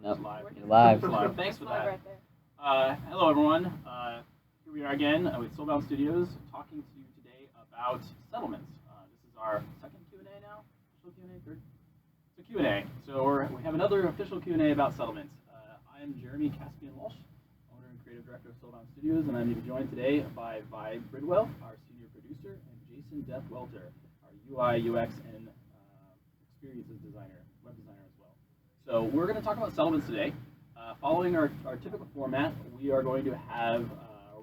Nope. Live. Live. Live. Thanks for that. Right there. Hello, everyone. Here we are again with Soulbound Studios, talking to you today about settlements. This is our second Q&A now. Official Q&A, third. It's a Q&A. So we have another official Q&A about settlements. I am Jeremy Caspian Walsh, owner and creative director of Soulbound Studios, and I'm joined today by Vi Bridwell, our senior producer, and Jason Death Welter, our UI, UX, and experiences designer, web designer as well. So we're going to talk about settlements today. Following our typical format, we are going to have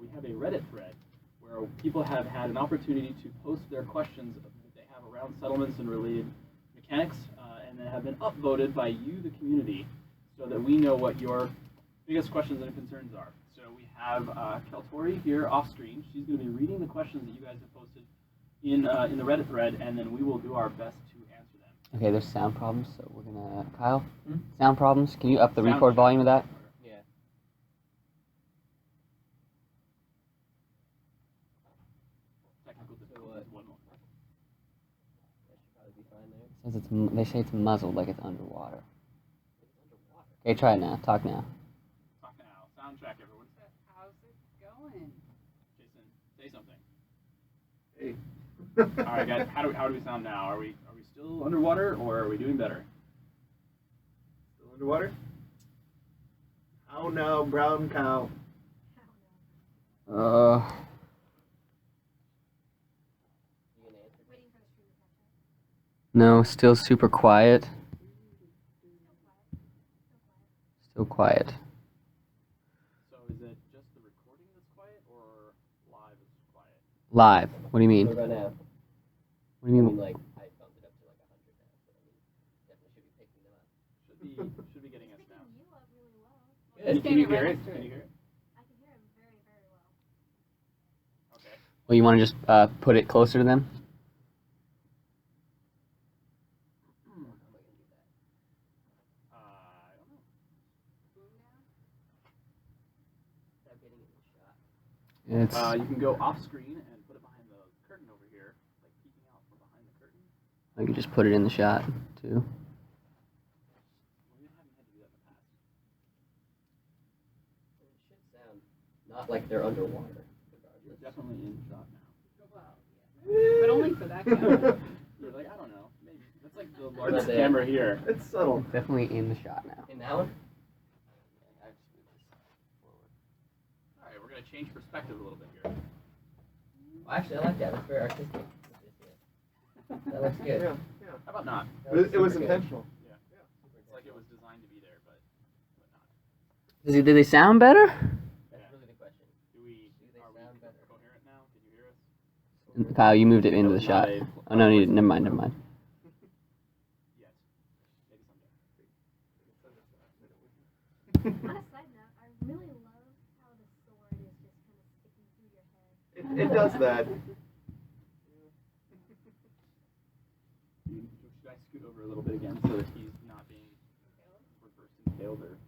we have a Reddit thread where people have had an opportunity to post their questions that they have around settlements and related mechanics, and that have been upvoted by you, the community, so that we know what your biggest questions and concerns are. So we have Keltori here off screen. She's going to be reading the questions that you guys have posted in the Reddit thread, and then we will do our best to answer them. Okay, there's sound problems, so we're gonna Kyle. Sound problems. Can you up the Sound record volume of that? Yeah. Technical difficulties. One more. That should probably be fine there. It says they say it's muzzled, like it's underwater. Okay, try it now. Talk now. Talk now. Sound check, everyone. How's it going? Jason, say something. Hey. All right, guys. How do we sound now? Are we still underwater, or are we doing better? Still underwater? How now, brown cow? No, still super quiet. Still quiet. So is it just the recording that's quiet, or live is quiet? Live. What do you mean? Right now. What do you mean? Like, I bumped it up to like 100 now, so I mean, definitely should be picking them up. Should be getting us now. You up really well. Can you hear it? Can you hear it? I can hear him very, very well. Okay. Well, you want to just put it closer to them? I don't know. Stop getting in the shot. It's. You can go off screen and put it behind the curtain over here, like peeking out from behind the curtain. I can just put it in the shot too. We haven't had to do that in the past. It should sound not like they're underwater. You're definitely in shot now. But only for that camera. You're like, I don't know, maybe. That's like the largest camera here. It's subtle. Definitely in the shot now. In that one? All right, we're gonna change perspective a little bit here. Well, actually, I like that. That's very artistic. That looks good. Yeah. How about not? It was super good. intentional. It's like it was designed to be there, but not. Do they sound better? That's really the question. Do they sound better? coherent now? Can you hear us? Kyle, you moved it into the Not shot. a- Oh no, never mind. Yes. Maybe someday. On a side note, I really love how the sword is just kind of sticking through your head. It does that. Should I scoot over a little bit again so that he's not being reversed impaled or?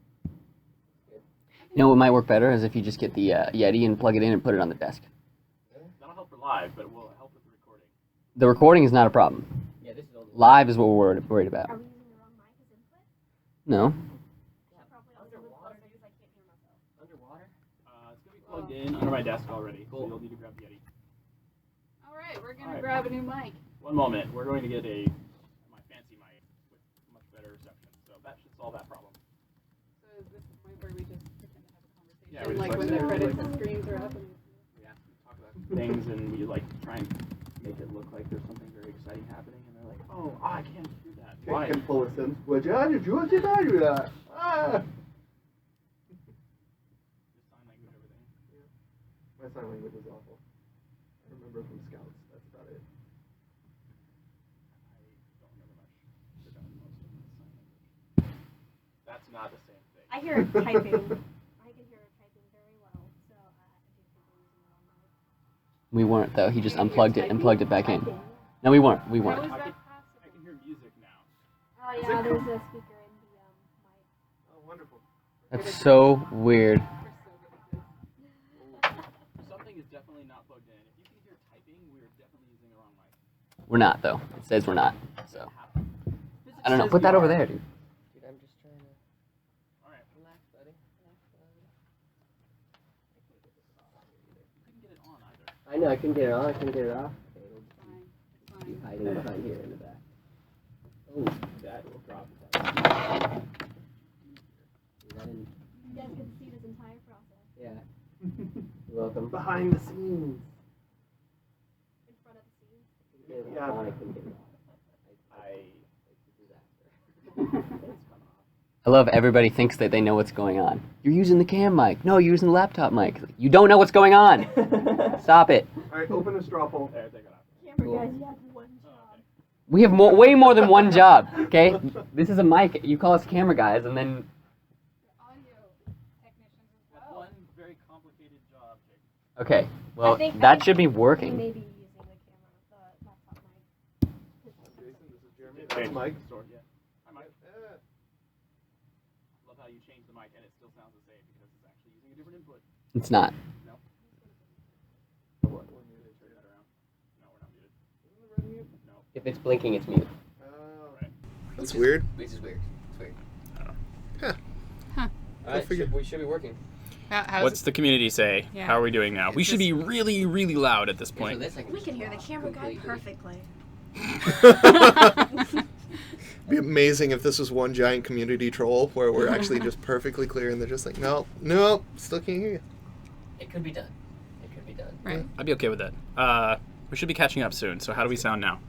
You know what might work better is if you just get the Yeti and plug it in and put it on the desk. That'll help for live, but it will help with the recording. The recording is not a problem. Yeah, this is only Live is what we're worried about. Are we using the wrong mic as input? No. Should probably also move closer because I can't hear myself. underwater. It's gonna be plugged in under my desk already, so Cool. you'll need to grab the Yeti. All right, we're All gonna right. grab a new mic. One moment, we're going to get my fancy mic with much better reception, so that should solve that problem. So is this the point where we just pretend to have a conversation? Yeah, we just like like when to- the credits and screens are up. And We have to talk about things, and we like try and make it look like there's something very exciting happening, and they're like, "Oh, I can't do that." Why? Can pull us in. Would you do that? Ah! Just sign language, everything. My sign language was awful. I remember from Scouts. That's about it. I don't remember much. Forgotten most of the sign language. That's not the same thing. I hear it typing. I can hear it typing very well, so I do think we're using the wrong mic. We weren't though. He just unplugged it and plugged it back in. No, we weren't. We How weren't. is that I possible? can hear music now. Oh yeah, there's a speaker in the mic. Oh, wonderful. That's so weird. We're so good at this. Something is definitely not plugged in. If you can hear typing, we are definitely using the wrong mic. We're not though. It says we're not. So Physics I don't know. says Put we that over are. there, dude. Dude, I'm just trying to. All right. I know, I couldn't get it on, Okay, it'll Fine. be hiding behind here in the back. Oh, That will drop. see that in, You guys get to see this entire process yeah. You're welcome. Behind the scenes. in front of the scenes. Get it Yeah. on, I couldn't get it on. It's a disaster. I love everybody thinks that they know what's going on. You're using the cam mic. No, you're using the laptop mic. You don't know what's going on. Stop it. All right, open a straw poll. There, take it off. Camera Cool. guys, you have one job. We have way more than one job, okay? This is a mic. You call us camera guys, and then... Audio technicians as That's well. one very complicated job, Jake. Okay, well, I think that should be You working. may be using the camera, the laptop mic. Jason, this is Jeremy. That's Mike. Store, yeah. Hi, Mike. Love how you change the mic and it still sounds the same because it's actually using a different input. It's not. No? What? We're muted. Turn that around. No, we're not muted. Isn't the red mute? No. If it's blinking, it's mute. Oh. Right. That's weird. Which is weird. It's weird. Go figure. We should be working. How's What's the community say? Yeah. How are we doing now? We It's should be really, really loud at this point. We can hear the camera guy perfectly. Be amazing if this was one giant community troll where we're actually just perfectly clear and they're just like, no, still can't hear you. It could be done. It could be done. right? I'd be okay with that. We should be catching up soon. So how do we sound now?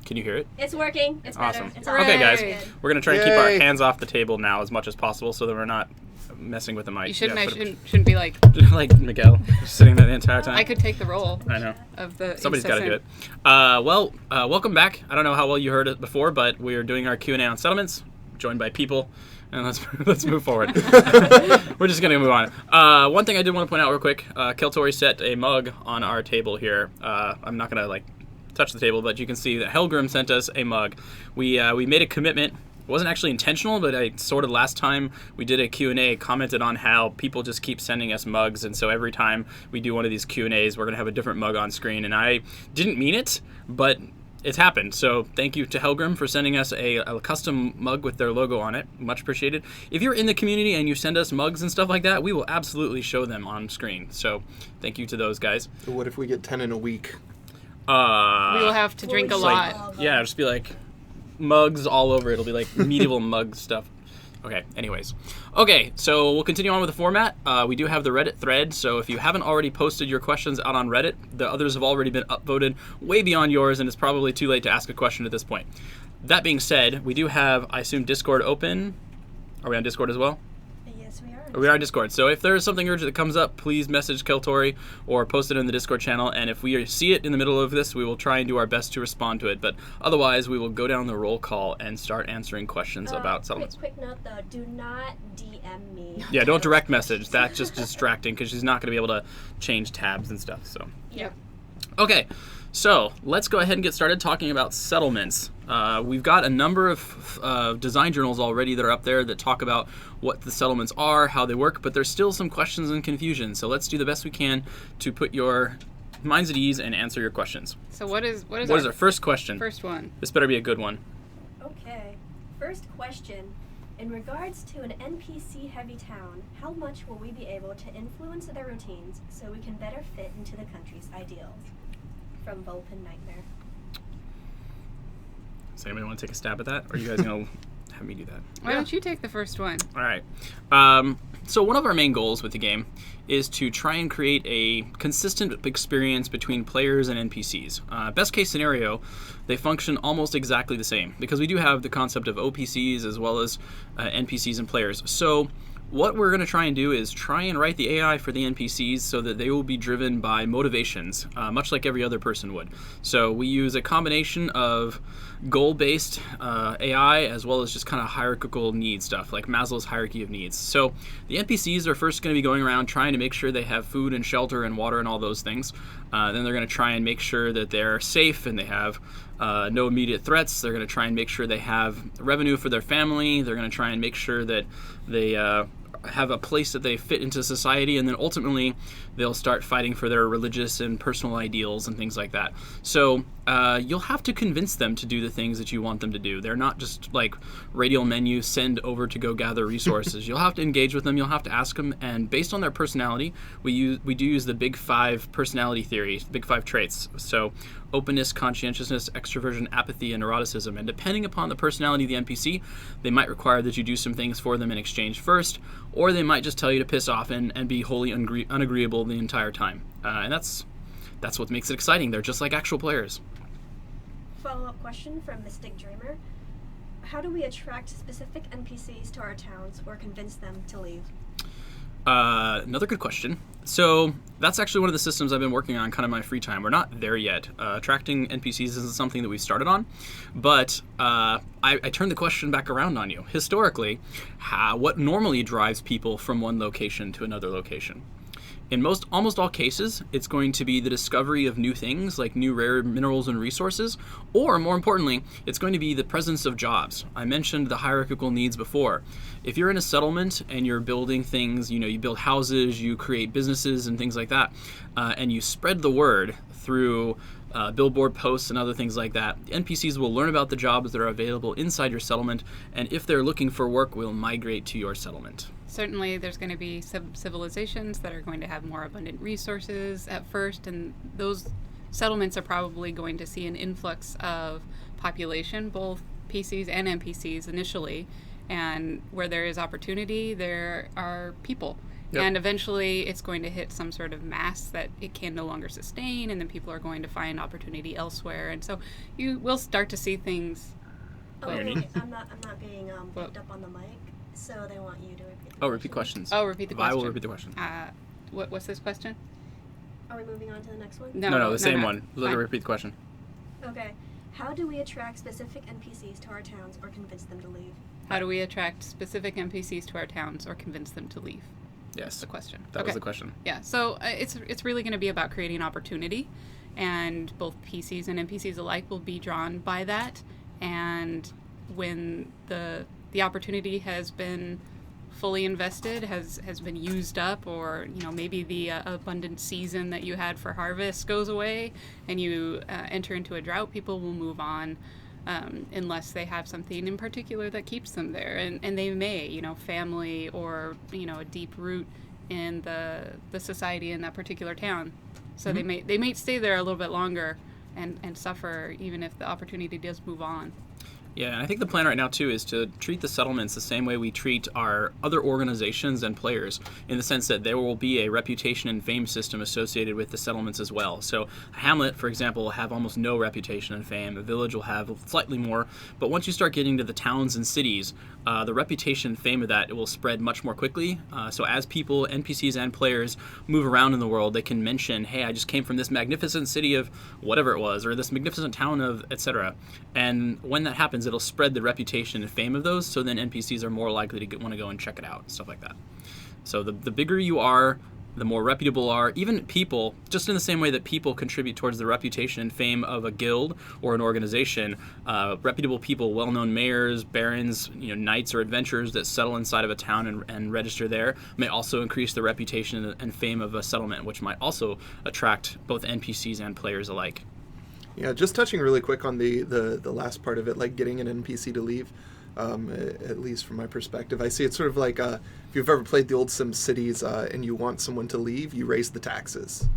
Can you hear it? It's working. It's better. Awesome. It's Okay, guys, Hooray. we're gonna try and keep our Yay. hands off the table now as much as possible so that we're not messing with the mic. You shouldn't. Yeah, I put it- shouldn't be like. like Miguel, just sitting there the entire time. I could take the role I know. of the. Somebody's got to do it. incessant- Welcome back. I don't know how well you heard it before, but we are doing our Q&A on settlements, joined by people, and let's move forward. We're just gonna move on. One thing I did want to point out real quick: Keltori set a mug on our table here. I'm not gonna touch the table, but you can see that Helgrim sent us a mug. We made a commitment. It wasn't actually intentional, but I sort of last time we did a Q&A commented on how people just keep sending us mugs, and so every time we do one of these Q&As, we're going to have a different mug on screen, and I didn't mean it, but it's happened. So thank you to Helgrim for sending us a custom mug with their logo on it. Much appreciated. If you're in the community and you send us mugs and stuff like that, we will absolutely show them on screen. So thank you to those guys. So what if we get 10 in a week? We will have to drink a lot. Yeah, just be like mugs all over. It'll be like medieval mug stuff. Okay, anyways. Okay, so we'll continue on with the format. We do have the Reddit thread, so if you haven't already posted your questions out on Reddit, the others have already been upvoted way beyond yours, and it's probably too late to ask a question at this point. That being said, we do have, I assume, Discord open. Are we on Discord as well? Yes, we are. We are on Discord, so if there is something urgent that comes up, please message Keltori or post it in the Discord channel, and if we see it in the middle of this, we will try and do our best to respond to it, but otherwise we will go down the roll call and start answering questions about settlements. Quick note though, do not DM me. Yeah, don't direct message. That's just distracting because she's not going to be able to change tabs and stuff, so. Yep. Okay, so let's go ahead and get started talking about settlements. We've got a number of design journals already that are up there that talk about what the settlements are, how they work, but there's still some questions and confusion. So let's do the best we can to put your minds at ease and answer your questions. So what is What is our first question? first one? This better be a good one. Okay. First question. In regards to an NPC heavy town, how much will we be able to influence their routines so we can better fit into the country's ideals? From Vulpin Nightmare. Does anybody want to take a stab at that? Or are you guys going to have me do that? Why don't you take the first one? All right. So one of our main goals with the game is to try and create a consistent experience between players and NPCs. Best case scenario, they function almost exactly the same because we do have the concept of OPCs as well as NPCs and players. So what we're going to try and do is try and write the AI for the NPCs so that they will be driven by motivations, much like every other person would. So we use a combination of goal-based AI as well as just kind of hierarchical need stuff, like Maslow's hierarchy of needs. So the NPCs are first going to be going around trying to make sure they have food and shelter and water and all those things. Then they're going to try and make sure that they're safe and they have no immediate threats. They're going to try and make sure they have revenue for their family. They're going to try and make sure that they have a place that they fit into society, and then ultimately they'll start fighting for their religious and personal ideals and things like that. So you'll have to convince them to do the things that you want them to do. They're not just like radial menu, send over to go gather resources. You'll have to engage with them. You'll have to ask them. And based on their personality, we do use the Big Five personality theory, the Big Five traits. So openness, conscientiousness, extroversion, apathy, and neuroticism. And depending upon the personality of the NPC, they might require that you do some things for them in exchange first, or they might just tell you to piss off and be wholly unagreeable the entire time. And that's what makes it exciting. They're just like actual players. Follow-up question from Mystic Dreamer. How do we attract specific NPCs to our towns or convince them to leave? Another good question. So that's actually one of the systems I've been working on kind of my free time. We're not there yet. Attracting NPCs isn't something that we've started on, but I turn the question back around on you. Historically, what normally drives people from one location to another location? In almost all cases, it's going to be the discovery of new things, like new rare minerals and resources, or more importantly, it's going to be the presence of jobs. I mentioned the hierarchical needs before. If you're in a settlement and you're building things, you build houses, you create businesses and things like that, and you spread the word through billboard posts and other things like that, the NPCs will learn about the jobs that are available inside your settlement, and if they're looking for work, will migrate to your settlement. Certainly there's going to be civilizations that are going to have more abundant resources at first, and those settlements are probably going to see an influx of population, both PCs and NPCs initially, and where there is opportunity, there are people. Yep. And eventually it's going to hit some sort of mass that it can no longer sustain, and then people are going to find opportunity elsewhere, and so you will start to see things. I'm not being picked up on the mic, so they want you to repeat the repeat questions. Repeat the question. I will repeat the question. What's this question? Are we moving on to the next one? No, the same one. Literally repeat the question. Okay. How do we attract specific NPCs to our towns or convince them to leave? How do we attract specific NPCs to our towns or convince them to leave? Yes. That's the question. That was the question. Yeah, so it's really going to be about creating opportunity, and both PCs and NPCs alike will be drawn by that, and when the opportunity has been fully invested, has been used up, or maybe the abundant season that you had for harvest goes away and you enter into a drought, people will move on unless they have something in particular that keeps them there, and they may, family or a deep root in the society in that particular town, so Mm-hmm. they may stay there a little bit longer and suffer even if the opportunity does move on. Yeah, and I think the plan right now, too, is to treat the settlements the same way we treat our other organizations and players, in the sense that there will be a reputation and fame system associated with the settlements as well. So a hamlet, for example, will have almost no reputation and fame. A village will have slightly more. But once you start getting to the towns and cities, the reputation and fame of that will spread much more quickly. So as people, NPCs and players, move around in the world, they can mention, hey, I just came from this magnificent city of whatever it was, or this magnificent town of etc. And when that happens, it'll spread the reputation and fame of those, so then NPCs are more likely to want to go and check it out, stuff like that. So the bigger you are, the more reputable are. Even people, just in the same way that people contribute towards the reputation and fame of a guild or an organization, reputable people, well-known mayors, barons, knights or adventurers that settle inside of a town and register there may also increase the reputation and fame of a settlement, which might also attract both NPCs and players alike. Yeah, just touching really quick on the last part of it, like getting an NPC to leave, at least from my perspective. I see it sort of like if you've ever played the old Sim Cities and you want someone to leave, you raise the taxes,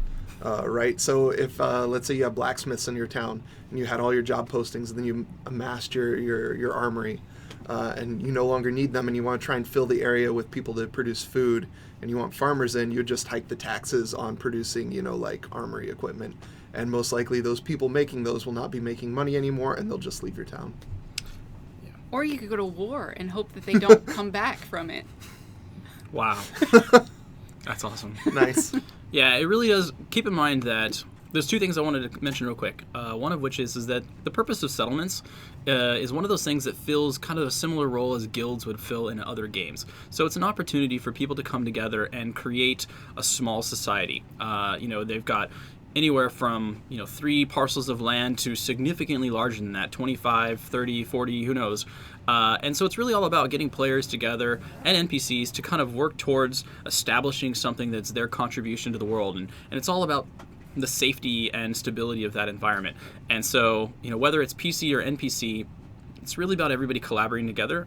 right? So if, let's say you have blacksmiths in your town and you had all your job postings and then you amassed your armory and you no longer need them and you want to try and fill the area with people to produce food and you want farmers in, you just hike the taxes on producing, like armory equipment. And most likely those people making those will not be making money anymore, and they'll just leave your town. Yeah. Or you could go to war and hope that they don't come back from it. Wow. That's awesome. Nice. Yeah, it really does. Keep in mind that there's two things I wanted to mention real quick. One of which is that the purpose of settlements is one of those things that fills kind of a similar role as guilds would fill in other games. So it's an opportunity for people to come together and create a small society. They've got anywhere from 3 parcels of land to significantly larger than that, 25, 30, 40, who knows. And so it's really all about getting players together and NPCs to kind of work towards establishing something that's their contribution to the world. And it's all about the safety and stability of that environment. And so, whether it's PC or NPC, it's really about everybody collaborating together.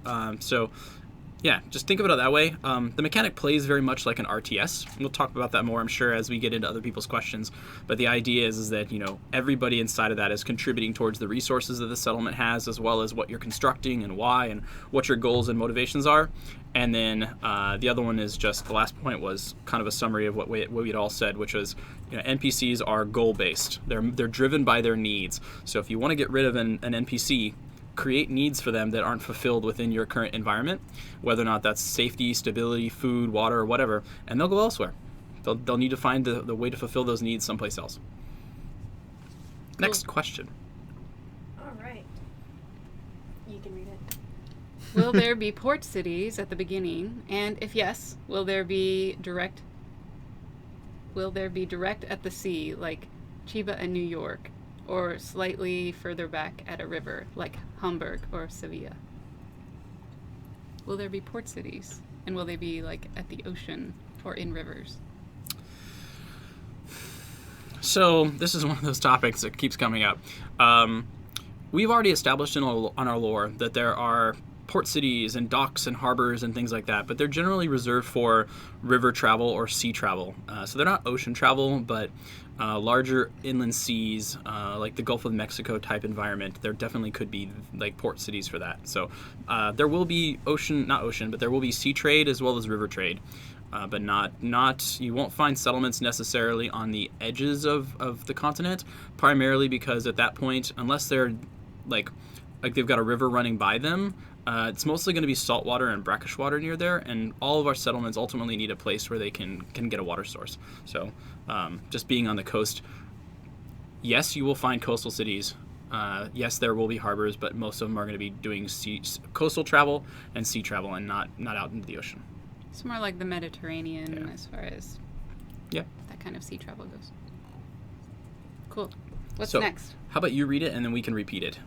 Yeah, just think of it that way. The mechanic plays very much like an RTS. We'll talk about that more, I'm sure, as we get into other people's questions. But the idea is that, everybody inside of that is contributing towards the resources that the settlement has, as well as what you're constructing and why, and what your goals and motivations are. And then the other one is just, the last point was kind of a summary of what we'd all said, which was, NPCs are goal-based. They're driven by their needs. So if you want to get rid of an NPC, create needs for them that aren't fulfilled within your current environment, whether or not that's safety, stability, food, water, or whatever, and they'll go elsewhere. They'll need to find the way to fulfill those needs someplace else. Cool. Next question. All right. You can read it. Will there be port cities at the beginning? And if yes, will there be direct at the sea, like Chiba and New York? Or slightly further back at a river, like Hamburg or Sevilla? Will there be port cities? And will they be like at the ocean or in rivers? So this is one of those topics that keeps coming up. We've already established on our lore that there are port cities and docks and harbors and things like that, but they're generally reserved for river travel or sea travel. So they're not ocean travel, but larger inland seas, like the Gulf of Mexico type environment. There definitely could be like port cities for that. So there will be but there will be sea trade as well as river trade. But you won't find settlements necessarily on the edges of the continent, primarily because at that point, unless they're like they've got a river running by them, it's mostly going to be saltwater and brackish water near there, and all of our settlements ultimately need a place where they can get a water source. So just being on the coast, yes, you will find coastal cities. Yes, there will be harbors, but most of them are going to be doing coastal travel and sea travel, and not out into the ocean. It's more like the Mediterranean as far as that kind of sea travel goes. Cool. What's So, next? How about you read it and then we can repeat it,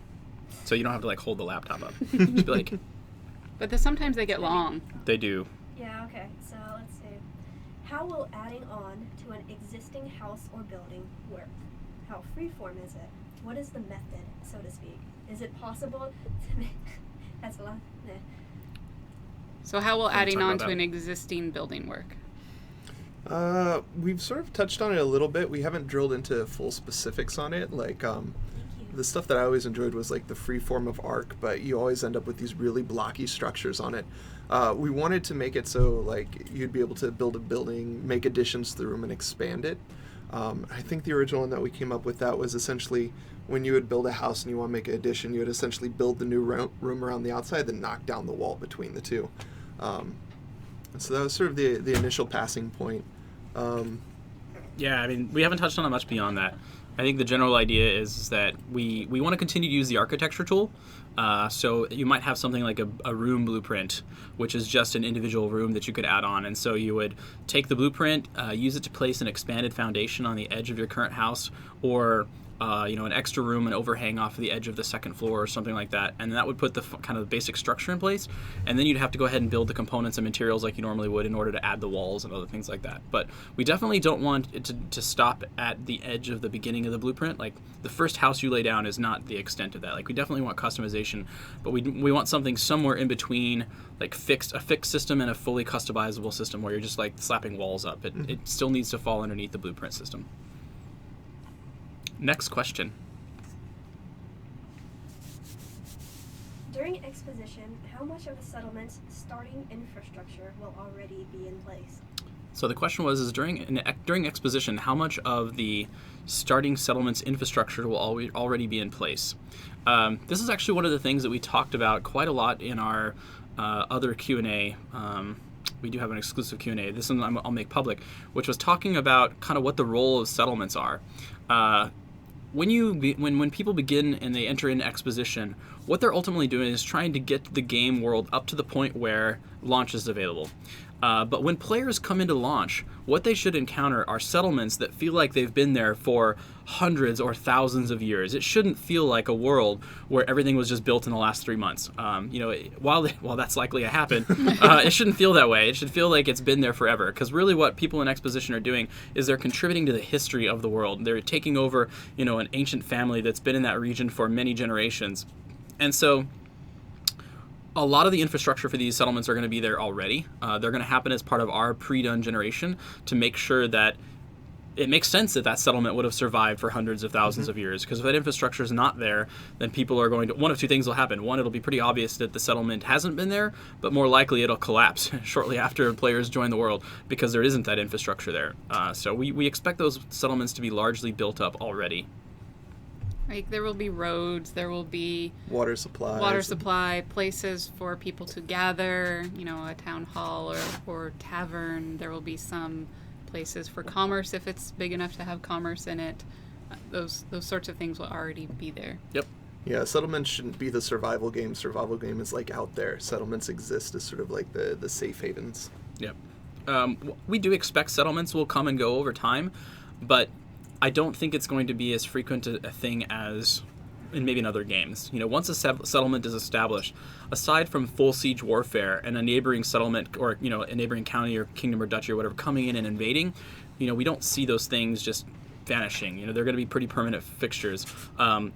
so you don't have to like hold the laptop up. Just be like, But sometimes they get long. they do. Yeah, okay. So let's see. How will adding on to an existing house or building work? How freeform is it? What is the method, so to speak? Is it possible to make... That's a lot. Nah. So how will Wanna adding talk on about to that? an existing building work? We've sort of touched on it a little bit. We haven't drilled into full specifics on it. Like, Thank you. the stuff that I always enjoyed was like the free form of Arc, but you always end up with these really blocky structures on it. We wanted to make it so like you'd be able to build a building, make additions to the room, and expand it. I think the original one that we came up with that was essentially when you would build a house and you want to make an addition, you would essentially build the new room around the outside, then knock down the wall between the two. And so that was sort of the initial passing point. Yeah, I mean, we haven't touched on it much beyond that. I think the general idea is that we want to continue to use the architecture tool. So you might have something like a room blueprint, which is just an individual room that you could add on. And so you would take the blueprint, use it to place an expanded foundation on the edge of your current house, or an extra room, an overhang off of the edge of the second floor or something like that. And that would put the kind of basic structure in place. And then you'd have to go ahead and build the components and materials like you normally would in order to add the walls and other things like that. But we definitely don't want it to stop at the edge of the beginning of the blueprint. Like the first house you lay down is not the extent of that. Like we definitely want customization, but we want something somewhere in between, like a fixed system and a fully customizable system where you're just like slapping walls up. It still needs to fall underneath the blueprint system. Next question. During exposition, how much of the settlement's starting infrastructure will already be in place? So the question was, during exposition, how much of the starting settlement's infrastructure will already be in place? This is actually one of the things that we talked about quite a lot in our other Q&A. We do have an exclusive Q&A. This one I'll make public, which was talking about kind of what the role of settlements are. When people begin and they enter into exposition, what they're ultimately doing is trying to get the game world up to the point where launch is available. But when players come into launch, what they should encounter are settlements that feel like they've been there for hundreds or thousands of years. It shouldn't feel like a world where everything was just built in the last 3 months. While that's likely to happen, it shouldn't feel that way. It should feel like it's been there forever. Because really what people in Exposition are doing is they're contributing to the history of the world. They're taking over, an ancient family that's been in that region for many generations. And so a lot of the infrastructure for these settlements are going to be there already. They're going to happen as part of our pre-done generation to make sure that it makes sense that that settlement would have survived for hundreds of thousands of years. Because if that infrastructure is not there, then people are going to... One of two things will happen. One, it'll be pretty obvious that the settlement hasn't been there, but more likely it'll collapse shortly after players join the world because there isn't that infrastructure there. So we expect those settlements to be largely built up already. Like, there will be roads, there will be Water supply, places for people to gather, a town hall or tavern. There will be some places for commerce if it's big enough to have commerce in it. Those sorts of things will already be there. Yep. Yeah, settlements shouldn't be the survival game. Survival game is like out there. Settlements exist as sort of like the safe havens. Yep. We do expect settlements will come and go over time, but I don't think it's going to be as frequent a thing as in maybe in other games. Once a settlement is established, aside from full siege warfare and a neighboring settlement or, a neighboring county or kingdom or duchy or whatever coming in and invading, we don't see those things just vanishing. They're going to be pretty permanent fixtures,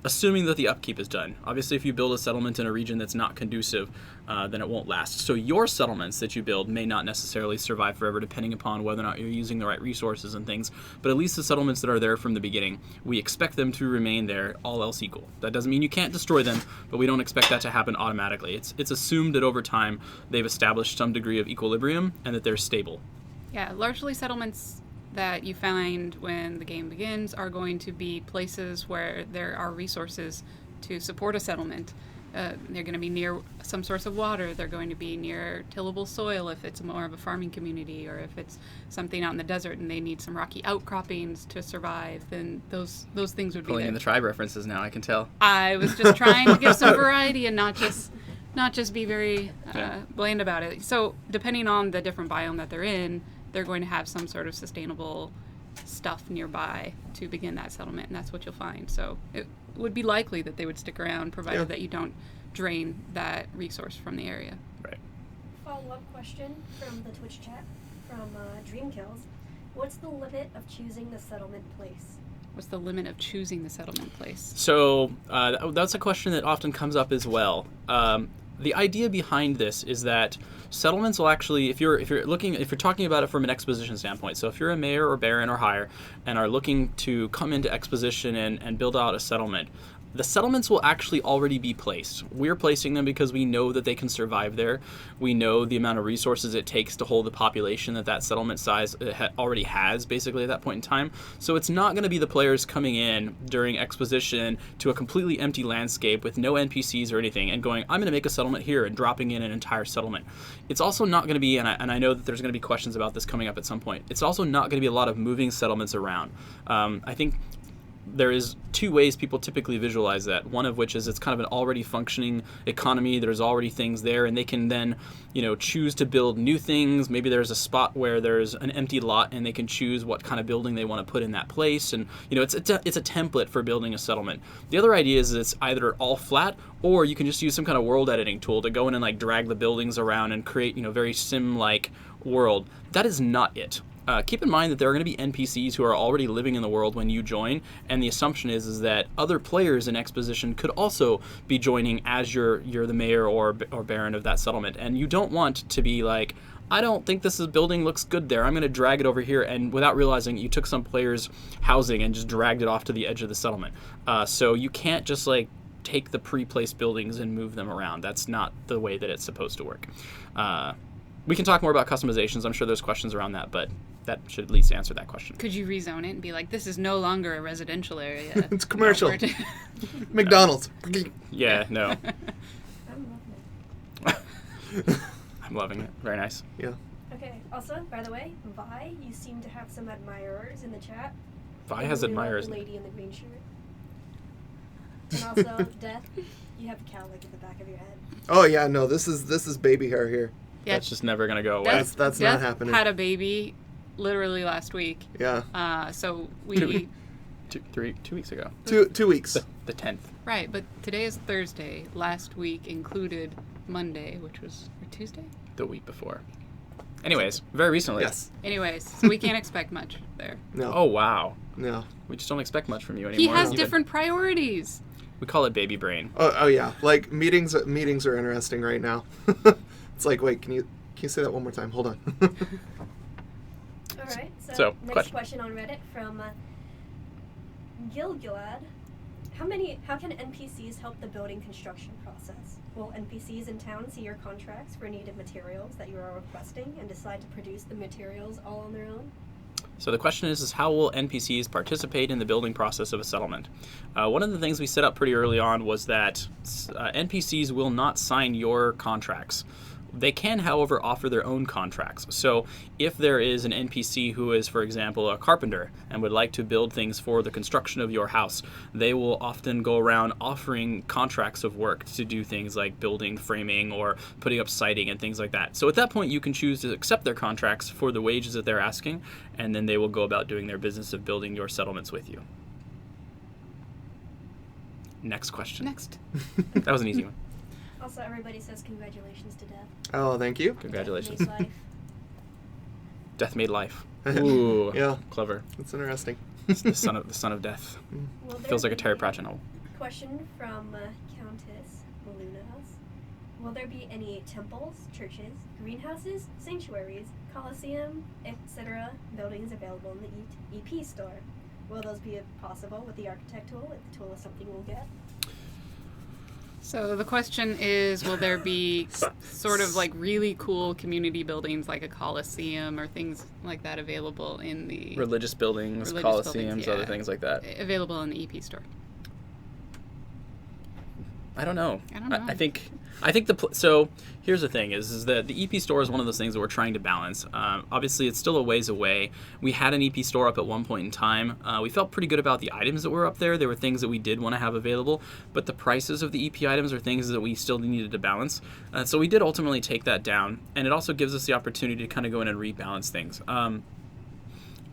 assuming that the upkeep is done. Obviously, if you build a settlement in a region that's not conducive, then it won't last. So your settlements that you build may not necessarily survive forever, depending upon whether or not you're using the right resources and things. But at least the settlements that are there from the beginning, we expect them to remain there, all else equal. That doesn't mean you can't destroy them, but we don't expect that to happen automatically. It's assumed that over time they've established some degree of equilibrium and that they're stable. Yeah, largely settlements that you find when the game begins are going to be places where there are resources to support a settlement. They're going to be near some source of water. They're going to be near tillable soil if it's more of a farming community, or if it's something out in the desert and they need some rocky outcroppings to survive, then those things would be Pulling there. in the tribe references now, I can tell. I was just trying to give some variety and not just be very bland about it. So depending on the different biome that they're in, they're going to have some sort of sustainable stuff nearby to begin that settlement, and that's what you'll find. So it would be likely that they would stick around, provided that you don't drain that resource from the area. Right. Follow-up question from the Twitch chat from Dreamkills. What's the limit of choosing the settlement place? What's the limit of choosing the settlement place? So that's a question that often comes up as well. The idea behind this is that settlements will actually, if you're talking about it from an exposition standpoint, so if you're a mayor or baron or higher and are looking to come into exposition and build out a settlement, the settlements will actually already be placed. We're placing them because we know that they can survive there. We know the amount of resources it takes to hold the population that settlement size already has, basically, at that point in time. So it's not going to be the players coming in during exposition to a completely empty landscape with no NPCs or anything and going, I'm going to make a settlement here, and dropping in an entire settlement. It's also not going to be, and I know that there's going to be questions about this coming up at some point, it's also not going to be a lot of moving settlements around. I think there is two ways people typically visualize that. One of which is it's kind of an already functioning economy. There's already things there, and they can then, choose to build new things. Maybe there's a spot where there's an empty lot, and they can choose what kind of building they want to put in that place. And it's a template for building a settlement. The other idea is it's either all flat, or you can just use some kind of world editing tool to go in and drag the buildings around and create very sim-like world. That is not it. Keep in mind that there are going to be NPCs who are already living in the world when you join, and the assumption is that other players in exposition could also be joining as you're the mayor or baron of that settlement. And you don't want to be like, I don't think this building looks good there, I'm going to drag it over here, and without realizing you took some player's housing and just dragged it off to the edge of the settlement. So you can't just take the pre-placed buildings and move them around. That's not the way that it's supposed to work. We can talk more about customizations. I'm sure there's questions around that, but that should at least answer that question. Could you rezone it and be like, this is no longer a residential area? It's commercial. McDonald's. Yeah, no. I'm loving it. I'm loving it. Very nice. Yeah. Okay, also, by the way, Vi, you seem to have some admirers in the chat. Vi has really love admirers. the lady in the green shirt. And also, Death, you have a cowlick at the back of your head. Oh yeah, no, this is baby hair here. Yeah, That's just never gonna go away. That's not Death happening. had a baby literally last week. Yeah. So we 2 weeks ago. 2 weeks. The 10th. right, but today is Thursday. Last week included Monday, which was or Tuesday. The week before. Anyways, very recently. Yes. Anyways, so we can't expect much there. No. Oh wow. No. We just don't expect much from you anymore. He has Even- different priorities. We call it baby brain. Oh yeah. Like meetings are interesting right now. It's like, wait, can you say that one more time? Hold on. All right. So, So, next question on Reddit from Gilgalad. How can NPCs help the building construction process? Will NPCs in town see your contracts for needed materials that you are requesting and decide to produce the materials all on their own? So the question is how will NPCs participate in the building process of a settlement? One of the things we set up pretty early on was that NPCs will not sign your contracts. They can, however, offer their own contracts. So if there is an NPC who is, for example, a carpenter and would like to build things for the construction of your house, they will often go around offering contracts of work to do things like building, framing, or putting up siding and things like that. So at that point, you can choose to accept their contracts for the wages that they're asking, and then they will go about doing their business of building your settlements with you. Next question. Next. That was an easy one. Also, everybody says congratulations to Death. Oh, thank you. Congratulations. Death made life. Death made life. Ooh, Yeah. clever. That's interesting. The son of death. Will there Feels like a be Terry Pratchett novel. Question from Countess Malunas. Will there be any temples, churches, greenhouses, sanctuaries, coliseum, etc. buildings available in the EP store? Will those be possible with the architect tool if the tool is something we'll get? So the question is, will there be sort of like really cool community buildings like a coliseum or things like that available in the Religious buildings, Religious coliseums, buildings, other yeah. things like that. available in the EP store? I don't know. I don't know. I think so here's the thing is that the EP store is one of those things that we're trying to balance. Obviously, it's still a ways away. We had an EP store up at one point in time. We felt pretty good about the items that were up there. There were things that we did want to have available, but the prices of the EP items are things that we still needed to balance. So we did ultimately take that down, and it also gives us the opportunity to kind of go in and rebalance things.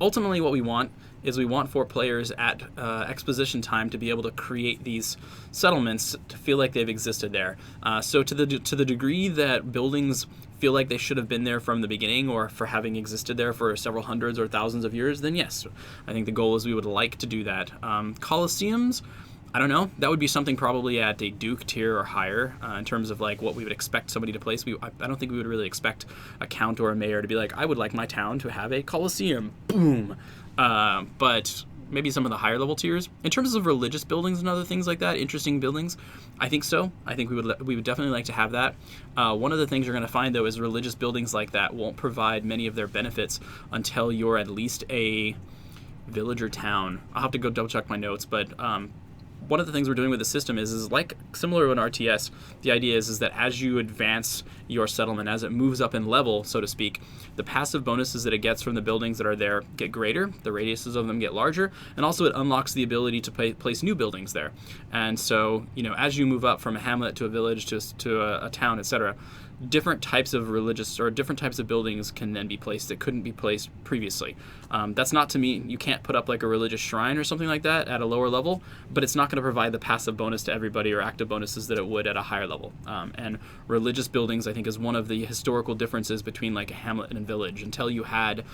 Ultimately, what we want is we want for players at exposition time to be able to create these settlements to feel like they've existed there. So to the degree that buildings feel like they should have been there from the beginning or for having existed there for several hundreds or thousands of years, then yes, I think the goal is we would like to do that. Colosseums, I don't know. That would be something probably at a Duke tier or higher in terms of like what we would expect somebody to place. I don't think we would really expect a count or a mayor to be like, I would like my town to have a Colosseum. Boom. But maybe some of the higher level tiers. In terms of religious buildings and other things like that, interesting buildings, I think so. I think we would definitely like to have that. One of the things you're going to find, though, is religious buildings like that won't provide many of their benefits until you're at least a village or town. I'll have to go double check my notes, but one of the things we're doing with the system is like similar to an RTS. The idea is that as you advance your settlement, as it moves up in level, so to speak, the passive bonuses that it gets from the buildings that are there get greater, the radiuses of them get larger, and also it unlocks the ability to place new buildings there. And so, as you move up from a hamlet to a village to a town, etc., different types of religious or different types of buildings can then be placed that couldn't be placed previously. That's not to mean you can't put up like a religious shrine or something like that at a lower level, but it's not going to provide the passive bonus to everybody or active bonuses that it would at a higher level. And religious buildings, I think, is one of the historical differences between like a hamlet and a village. Until you had,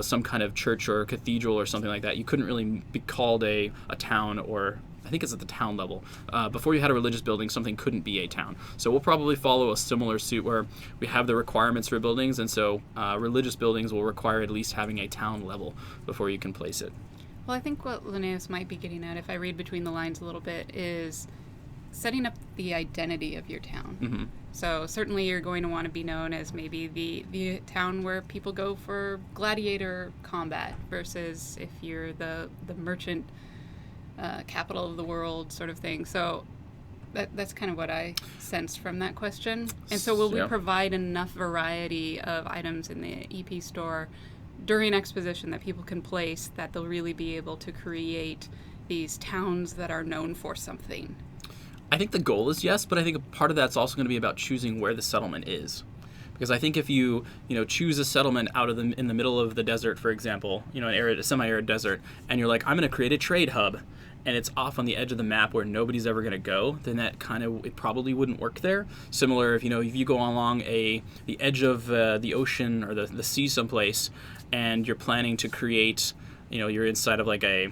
some kind of church or cathedral or something like that, you couldn't really be called a town, or I think it's at the town level. Before you had a religious building, something couldn't be a town. So we'll probably follow a similar suit where we have the requirements for buildings, and so religious buildings will require at least having a town level before you can place it. Well, I think what Linnaeus might be getting at, if I read between the lines a little bit, is setting up the identity of your town. Mm-hmm. So certainly you're going to want to be known as maybe the town where people go for gladiator combat versus if you're the merchant capital of the world sort of thing. So that's kind of what I sensed from that question. And so will we provide enough variety of items in the EP store during exposition that people can place that they'll really be able to create these towns that are known for something? I think the goal is yes, but I think a part of that's also going to be about choosing where the settlement is. Because I think if you choose a settlement in the middle of the desert, for example, a semi-arid desert, and you're like, I'm going to create a trade hub, and it's off on the edge of the map where nobody's ever going to go, then it probably wouldn't work there. Similar, if you go along the edge of the ocean or the sea someplace, and you're planning to create, you're inside of like a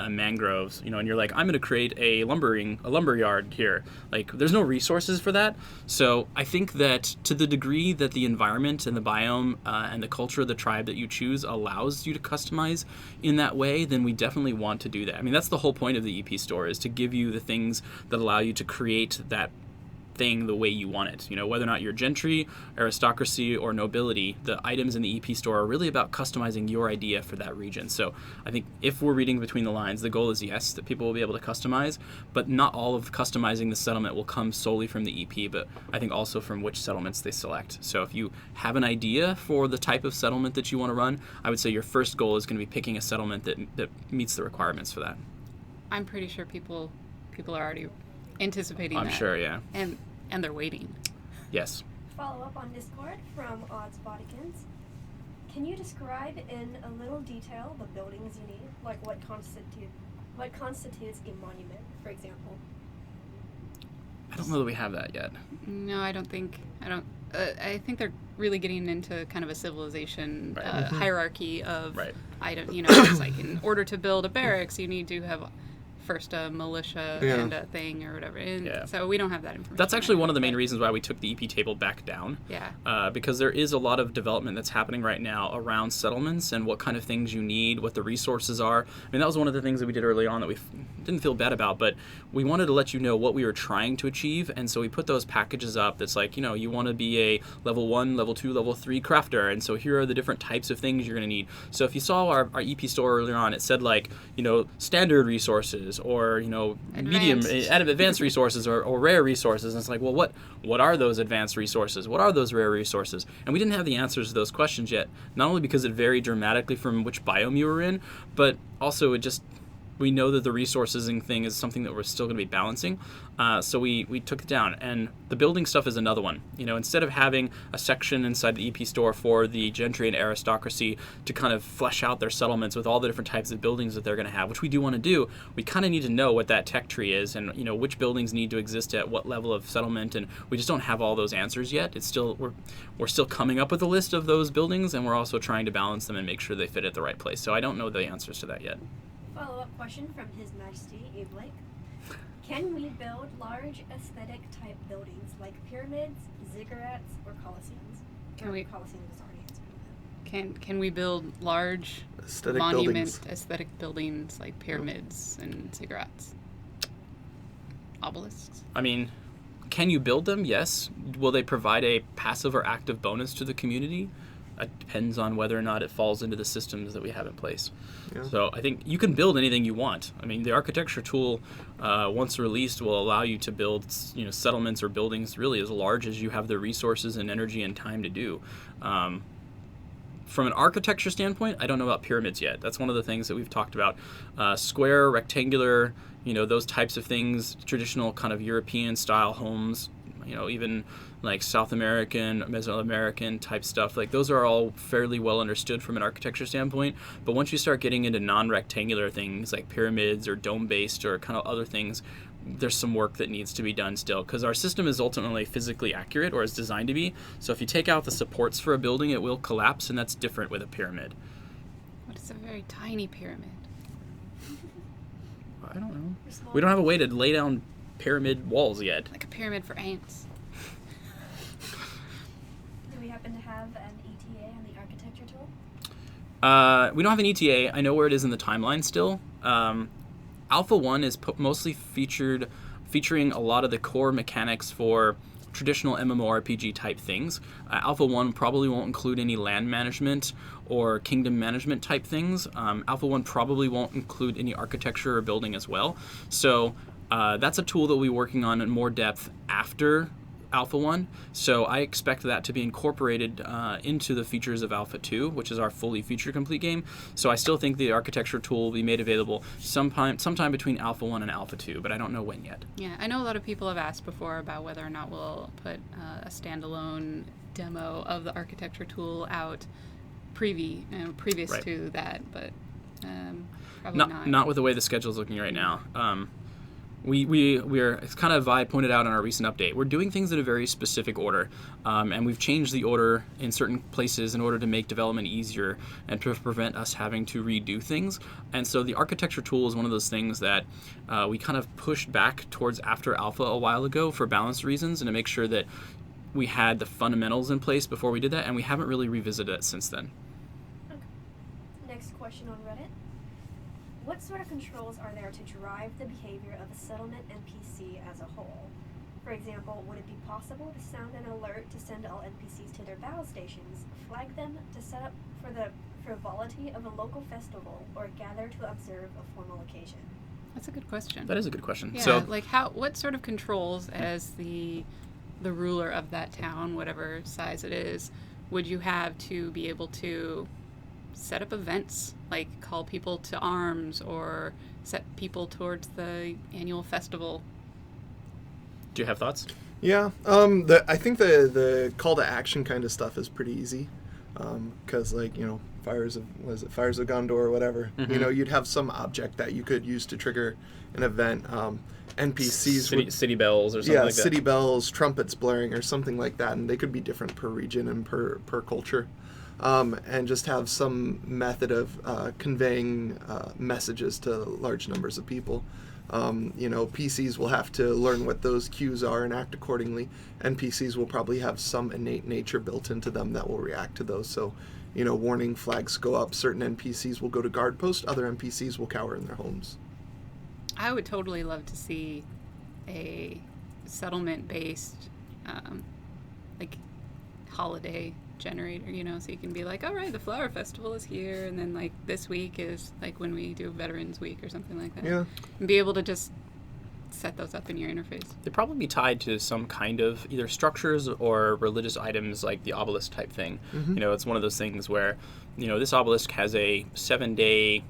mangroves, and you're like, I'm going to create a lumber yard here. Like, there's no resources for that. So I think that to the degree that the environment and the biome and the culture of the tribe that you choose allows you to customize in that way, then we definitely want to do that. I mean, that's the whole point of the EP store, is to give you the things that allow you to create that thing the way you want it. Whether or not you're gentry, aristocracy, or nobility, the items in the EP store are really about customizing your idea for that region. So I think if we're reading between the lines, the goal is, yes, that people will be able to customize, but not all of customizing the settlement will come solely from the EP, but I think also from which settlements they select. So if you have an idea for the type of settlement that you want to run, I would say your first goal is going to be picking a settlement that meets the requirements for that. I'm pretty sure people are already anticipating that. I'm sure, yeah. And they're waiting. Yes. Follow up on Discord from Odds Bodykins. Can you describe in a little detail the buildings you need? Like what constitutes a monument, for example? I don't know that we have that yet. No, I think they're really getting into kind of a civilization hierarchy of item. It's like, in order to build a barracks, you need to have first a militia and a thing or whatever. And so we don't have that information. That's actually one of the main reasons why we took the EP table back down. Yeah. Because there is a lot of development that's happening right now around settlements and what kind of things you need, what the resources are. I mean, that was one of the things that we did early on that we didn't feel bad about, but we wanted to let you know what we were trying to achieve, and so we put those packages up that's like, you want to be a level 1, level 2, level 3 crafter, and so here are the different types of things you're going to need. So if you saw our EP store earlier on, it said like, standard resources, or medium advanced resources, or rare resources, and it's like, well, what are those advanced resources, what are those rare resources? And we didn't have the answers to those questions yet, not only because it varied dramatically from which biome you were in, but also we know that the resourcing thing is something that we're still going to be balancing. So we took it down. And the building stuff is another one. Instead of having a section inside the EP store for the gentry and aristocracy to kind of flesh out their settlements with all the different types of buildings that they're going to have, which we do want to do, we kind of need to know what that tech tree is and, which buildings need to exist at what level of settlement. And we just don't have all those answers yet. It's still, we're still coming up with a list of those buildings, and we're also trying to balance them and make sure they fit at the right place. So I don't know the answers to that yet. Follow-up question from His Majesty Blake. Can we build large aesthetic type buildings like pyramids, ziggurats, or colosseums? Colosseum is already answered. Can we build large Aesthetic monument buildings. aesthetic buildings like pyramids and ziggurats? Obelisks? I mean, can you build them? Yes. Will they provide a passive or active bonus to the community? It depends on whether or not it falls into the systems that we have in place. Yeah. So I think you can build anything you want. I mean, the architecture tool, once released, will allow you to build, settlements or buildings really as large as you have the resources and energy and time to do. From an architecture standpoint, I don't know about pyramids yet. That's one of the things that we've talked about. Square, rectangular, those types of things, traditional kind of European style homes, even like South American, Mesoamerican type stuff, like those are all fairly well understood from an architecture standpoint. But once you start getting into non-rectangular things like pyramids or dome-based or kind of other things, there's some work that needs to be done still, because our system is ultimately physically accurate, or is designed to be. So if you take out the supports for a building, it will collapse, and that's different with a pyramid. What is a very tiny pyramid? I don't know. We don't have a way to lay down pyramid walls yet. Like a pyramid for ants. Do we happen to have an ETA on the architecture tool? We don't have an ETA. I know where it is in the timeline still. Alpha 1 is mostly featuring a lot of the core mechanics for traditional MMORPG type things. Alpha 1 probably won't include any land management or kingdom management type things. Alpha 1 probably won't include any architecture or building as well. So that's a tool that we'll be working on in more depth after Alpha 1, so I expect that to be incorporated into the features of Alpha 2, which is our fully feature complete game. So I still think the architecture tool will be made available sometime between Alpha 1 and Alpha 2, but I don't know when yet. Yeah, I know a lot of people have asked before about whether or not we'll put a standalone demo of the architecture tool out previous Right. to that, but probably not. Not with the way the schedule is looking right now. We're, it's kind of I pointed out in our recent update, we're doing things in a very specific order, and we've changed the order in certain places in order to make development easier and to prevent us having to redo things. And so the architecture tool is one of those things that we kind of pushed back towards after alpha a while ago for balance reasons and to make sure that we had the fundamentals in place before we did that, and we haven't really revisited it since then. Okay. Next question on Reddit. What sort of controls are there to drive the behavior of a settlement NPC as a whole? For example, would it be possible to sound an alert to send all NPCs to their battle stations, flag them to set up for the frivolity of a local festival, or gather to observe a formal occasion? That's a good question. That is a good question. Yeah, So, like what sort of controls as the ruler of that town, whatever size it is, would you have to be able to set up events, like call people to arms or set people towards the annual festival? do you have thoughts? Yeah, I think the call to action kind of stuff is pretty easy, because Fires of Gondor or whatever. Mhm. You'd have some object that you could use to trigger an event. NPCs would, City bells or something like that. city bells, trumpets blaring, or something like that, and they could be different per region and per culture. And just have some method of conveying messages to large numbers of people. PCs will have to learn what those cues are and act accordingly. NPCs will probably have some innate nature built into them that will react to those. So, warning flags go up. Certain NPCs will go to guard post. Other NPCs will cower in their homes. I would totally love to see a settlement-based, holiday generator, so you can be like, all right, the flower festival is here, and then like this week is like when we do Veterans Week or something like that. Yeah. And be able to just set those up in your interface. They'd probably be tied to some kind of either structures or religious items, like the obelisk type thing. Mhm. It's one of those things where, this obelisk has a 7-day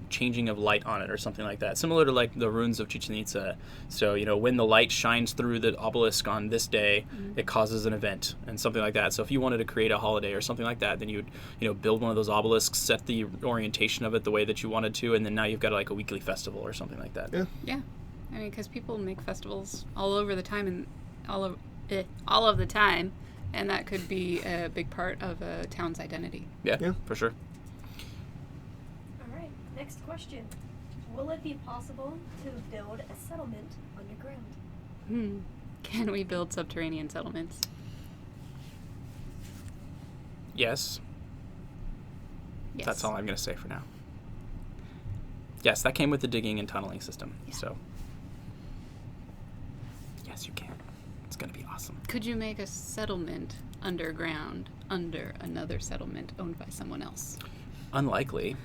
changing of light on it or something like that, similar to like the ruins of Chichen Itza. So when the light shines through the obelisk on this day, it causes an event and something like that. So if you wanted to create a holiday or something like that, then you would build one of those obelisks, set the orientation of it the way that you wanted to, and then now you've got like a weekly festival or something like that. Yeah, I mean, because people make festivals all over the time and all of the time, and that could be a big part of a town's identity. Yeah, for sure. All right, next question. Will it be possible to build a settlement underground? Can we build subterranean settlements? Yes. Yes. That's all I'm going to say for now. Yes, that came with the digging and tunneling system. Yeah. So, yes, you can. It's going to be awesome. Could you make a settlement underground under another settlement owned by someone else? Unlikely,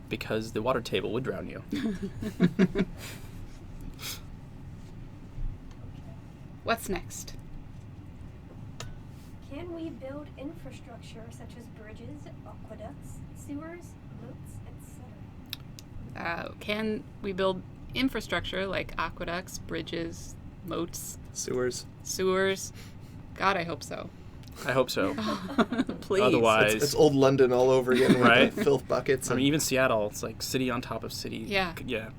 because the water table would drown you. What's next? Can we build infrastructure such as bridges, aqueducts, sewers, moats, etc.? Can we build infrastructure like aqueducts, bridges, moats, Sewers. sewers? God, I hope so. I hope so. Please. Otherwise, It's old London all over again with Right? the filth buckets. I mean, even Seattle, it's like city on top of city. Yeah. Yeah.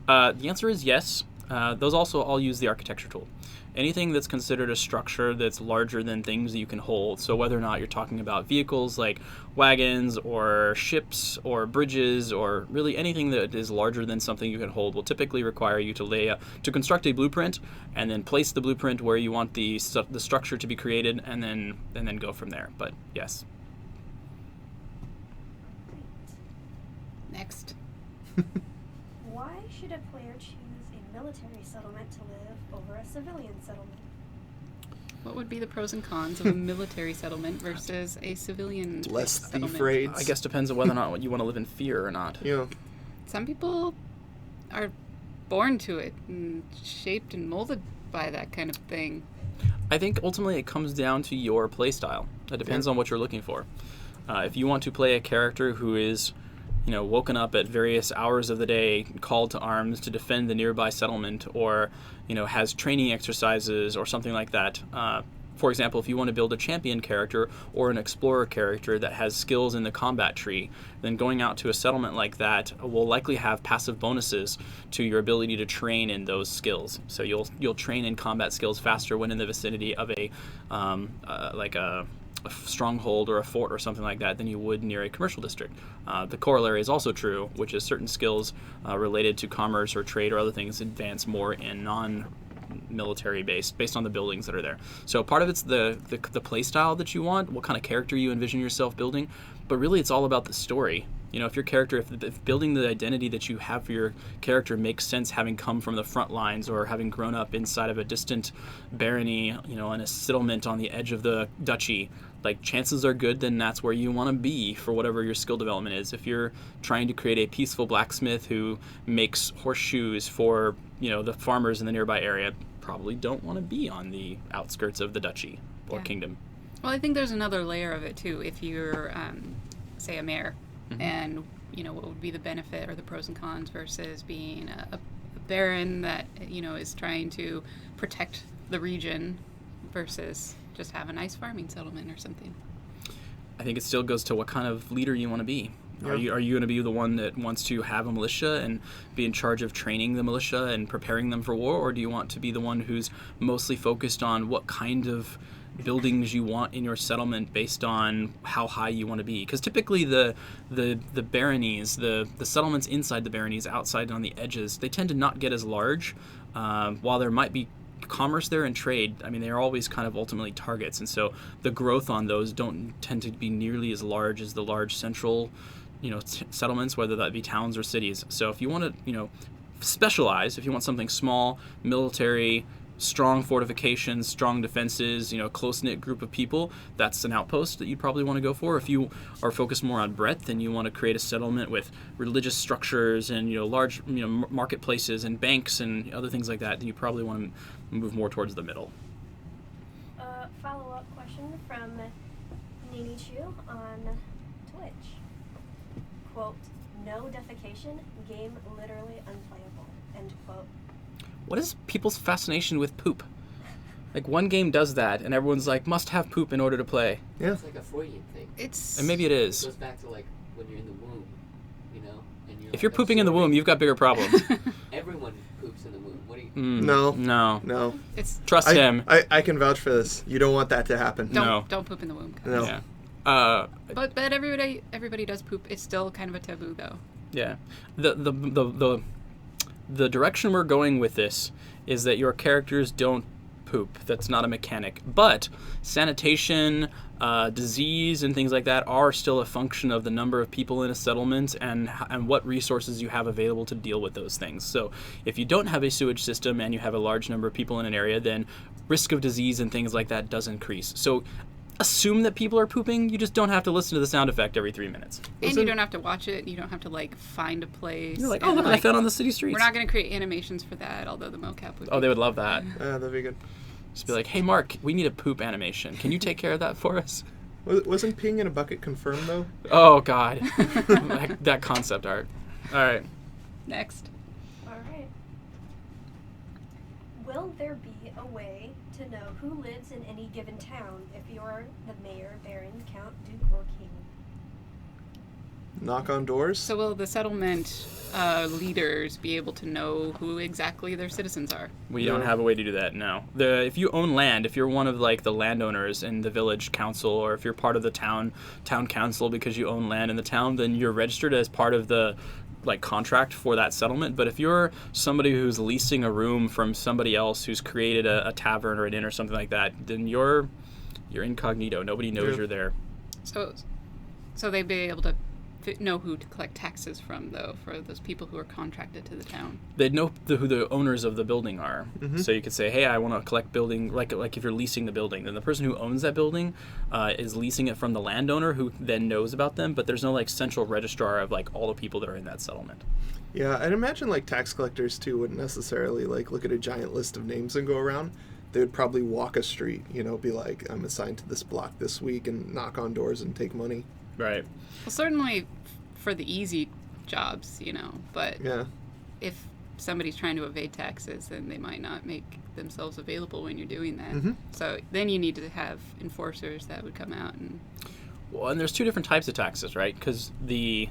The answer is yes. Those also all use the architecture tool. Anything that's considered a structure that's larger than things that you can hold. So whether or not you're talking about vehicles like wagons or ships or bridges or really anything that is larger than something you can hold will typically require you to construct a blueprint and then place the blueprint where you want the structure to be created and then go from there. But yes. Next. Why should a player choose a military settlement to live over a civilian settlement? What would be the pros and cons of a military settlement versus a civilian Less settlement? thief raids. I guess depends on whether or not you want to live in fear or not. Yeah. Some people are born to it and shaped and molded by that kind of thing. I think ultimately it comes down to your play style. It depends on what you're looking for. If you want to play a character who is, woken up at various hours of the day, called to arms to defend the nearby settlement, or, has training exercises or something like that, for example, if you want to build a champion character or an explorer character that has skills in the combat tree, then going out to a settlement like that will likely have passive bonuses to your ability to train in those skills. So you'll train in combat skills faster when in the vicinity of a stronghold or a fort or something like that than you would near a commercial district. The corollary is also true, which is certain skills related to commerce or trade or other things advance more in non-military based on the buildings that are there. So part of it's the play style that you want, what kind of character you envision yourself building, but really it's all about the story. You know, if your character, if building the identity that you have for your character makes sense, having come from the front lines or having grown up inside of a distant barony, you know, in a settlement on the edge of the duchy, like chances are good then that's where you want to be for whatever your skill development is. If you're trying to create a peaceful blacksmith who makes horseshoes for, you know, the farmers in the nearby area, probably don't want to be on the outskirts of the duchy or kingdom. Well, I think there's another layer of it too. If you're, say, a mayor, and you know what would be the benefit or the pros and cons versus being a baron that, you know, is trying to protect the region versus just have a nice farming settlement or something. I think it still goes to what kind of leader you want to be. Yeah. Are you going to be the one that wants to have a militia and be in charge of training the militia and preparing them for war, or do you want to be the one who's mostly focused on what kind of buildings you want in your settlement based on how high you want to be? Because typically the baronies, the settlements inside the baronies, outside on the edges, they tend to not get as large. While there might be commerce there and trade, I mean, they are always kind of ultimately targets, and so the growth on those don't tend to be nearly as large as the large central, you know, settlements, whether that be towns or cities. So if you want to, you know, specialize, if you want something small, military, strong fortifications, strong defenses, you know, close-knit group of people, that's an outpost that you'd probably want to go for. If you are focused more on breadth and you want to create a settlement with religious structures and, you know, large, you know, marketplaces and banks and other things like that, then you probably want to move more towards the middle. Follow-up question from Nini Chu on Twitch. Quote, "No defecation, game literally unplayable." End quote. What is people's fascination with poop? Like, one game does that, and everyone's like, must have poop in order to play. Yeah. It's like a Freudian thing. And maybe it It is. goes back to like when you're in the womb, you know? And If you're pooping in the womb, you've got bigger problems. Everyone poops in the womb. What do you... No. It's Trust him. I can vouch for this. You don't want that to happen. don't poop in the womb. No. Yeah. But everybody does poop. It's still kind of a taboo though. Yeah. The direction we're going with this is that your characters don't poop. That's not a mechanic. But sanitation, disease, and things like that are still a function of the number of people in a settlement and what resources you have available to deal with those things. So if you don't have a sewage system and you have a large number of people in an area, then risk of disease and things like that does increase. So assume that people are pooping. You just don't have to listen to the sound effect every 3 minutes. And you don't have to watch it. You don't have to like find a place. You're like, oh, look, I found on the city streets. We're not going to create animations for that, although the mocap would. Oh, they would love that. That'd be good. Just be like, hey, Mark, we need a poop animation. Can you take care of that for us? Wasn't peeing in a bucket confirmed, though? Oh, God. that concept art. All right. Next. All right. Will there be a way to know who lives in any given town if you're the mayor, baron, count, duke, or king? Knock on doors? So will the settlement leaders be able to know who exactly their citizens are? We don't have a way to do that, no. If you own land, if you're one of like the landowners in the village council, or if you're part of the town council because you own land in the town, then you're registered as part of the like contract for that settlement. But if you're somebody who's leasing a room from somebody else who's created a tavern or an inn or something like that, then you're incognito. Nobody knows you're there. So they'd be able to know who to collect taxes from, though, for those people who are contracted to the town. They'd know who the owners of the building are. Mm-hmm. So you could say, hey, I want to collect building, like if you're leasing the building, then the person who owns that building is leasing it from the landowner, who then knows about them, but there's no like central registrar of like all the people that are in that settlement. Yeah, I'd imagine like tax collectors too wouldn't necessarily like look at a giant list of names and go around. They would probably walk a street, you know, be like, I'm assigned to this block this week, and knock on doors and take money. Right. Well, certainly for the easy jobs, you know, but Yeah. if somebody's trying to evade taxes, then they might not make themselves available when you're doing that. Mhm. So then you need to have enforcers that would come out and. Well, and there's two different types of taxes, right? Because the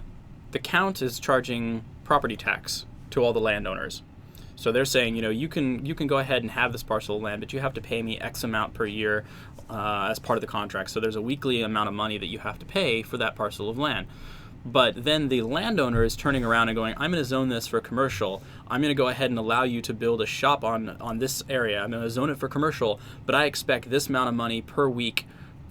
count is charging property tax to all the landowners. So they're saying, you can go ahead and have this parcel of land, but you have to pay me X amount per year as part of the contract. So there's a weekly amount of money that you have to pay for that parcel of land. But then the landowner is turning around and going, I'm going to zone this for commercial. I'm going to go ahead and allow you to build a shop on this area. I'm going to zone it for commercial, but I expect this amount of money per week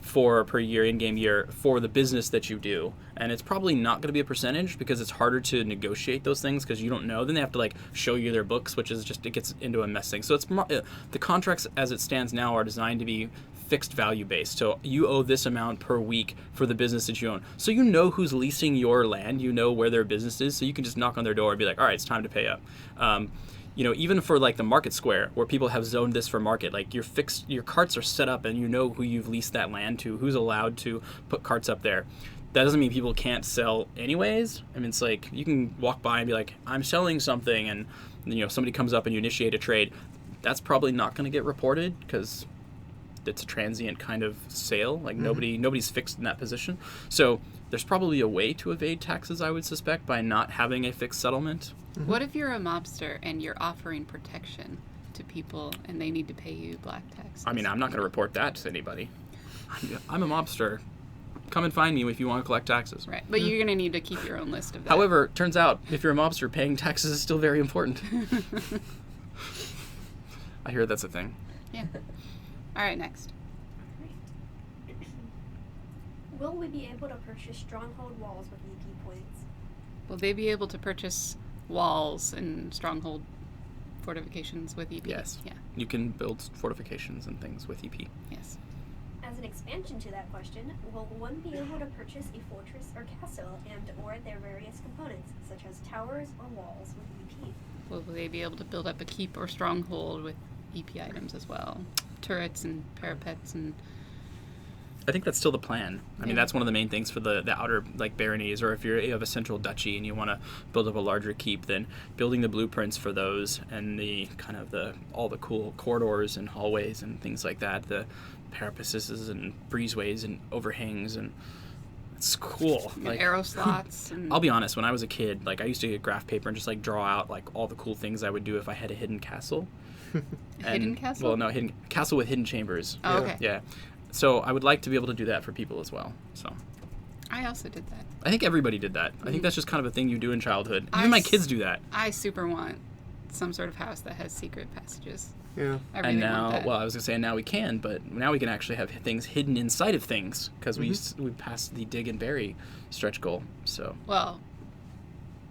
per year, in-game year, for the business that you do. And it's probably not going to be a percentage because it's harder to negotiate those things because you don't know. Then they have to show you their books, which is just, it gets into a mess thing. So it's the contracts as it stands now are designed to be fixed value based. So you owe this amount per week for the business that you own. So you know who's leasing your land, you know where their business is, so you can just knock on their door and be like, all right, it's time to pay up. Even for the market square where people have zoned this for market, your carts are set up and you know who you've leased that land to, who's allowed to put carts up there. That doesn't mean people can't sell anyways. I mean, it's you can walk by and be like, I'm selling something, and somebody comes up and you initiate a trade. That's probably not going to get reported because it's a transient kind of sale. Nobody's fixed in that position. So there's probably a way to evade taxes, I would suspect, by not having a fixed settlement. Mm-hmm. What if you're a mobster and you're offering protection to people and they need to pay you black taxes? I mean, I'm not going to report that to anybody. I'm a mobster. Come and find me if you want to collect taxes. Right, but you're going to need to keep your own list of that. However, turns out, if you're a mobster, paying taxes is still very important. I hear that's a thing. Yeah. All right, next. Will we be able to purchase stronghold walls with EP points? Will they be able to purchase walls and stronghold fortifications with EP? Yes. Yeah. You can build fortifications and things with EP. Yes. As an expansion to that question, will one be able to purchase a fortress or castle and/or their various components, such as towers or walls, with EP? Will they be able to build up a keep or stronghold with EP items as well? Turrets and parapets and... I think that's still the plan. I mean, Yeah. that's one of the main things for the outer baronies, or if you have a central duchy and you want to build up a larger keep, then building the blueprints for those and the kind of all the cool corridors and hallways and things like that, the parapeces and breezeways and overhangs, and it's cool. and arrow slots. And I'll be honest, when I was a kid, I used to get graph paper and just draw out all the cool things I would do if I had a hidden castle. hidden castle? Well, no, hidden castle with hidden chambers. Oh, okay. Yeah. So I would like to be able to do that for people as well. So I also did that. I think everybody did that. I think that's just kind of a thing you do in childhood. I Even my s- kids do that. I super want some sort of house that has secret passages. Yeah. I really And now, want that. well, I was gonna say now we can, but now we can actually have things hidden inside of things because we passed the dig and bury stretch goal. So Well,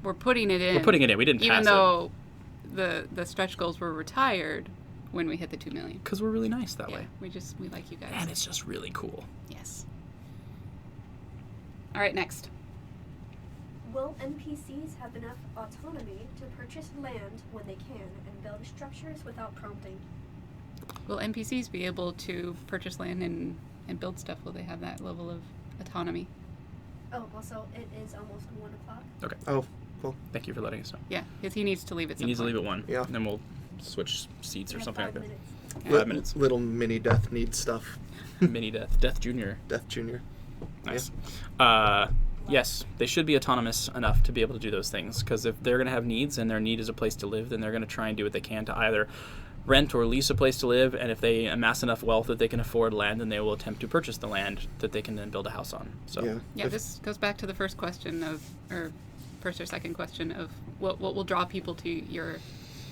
we're putting it in. we're putting it in. We didn't even pass though the stretch goals were retired when we hit the 2 million. because we're really nice that Yeah, way, we like you guys. and it's just really cool. Yes. All right, next. Will NPCs have enough autonomy to purchase land when they can and build structures without prompting? Will NPCs be able to purchase land and build stuff? Will they have that level of autonomy? Oh, also, it is almost 1 o'clock. Oh, cool. Thank you for letting us know. Yeah, because he needs to leave at He some needs to point. leave at 1. Yeah. And then we'll switch seats We or have something 5 like minutes. that. 5 minutes. Little mini Death needs stuff. Mini Death Junior. Death Junior. Nice. Yes, they should be autonomous enough to be able to do those things, because if they're going to have needs and their need is a place to live, then they're going to try and do what they can to either rent or lease a place to live, and if they amass enough wealth that they can afford land, then they will attempt to purchase the land that they can then build a house on. So Yeah. Yeah, this goes back to the first question first or second question of what will draw people to your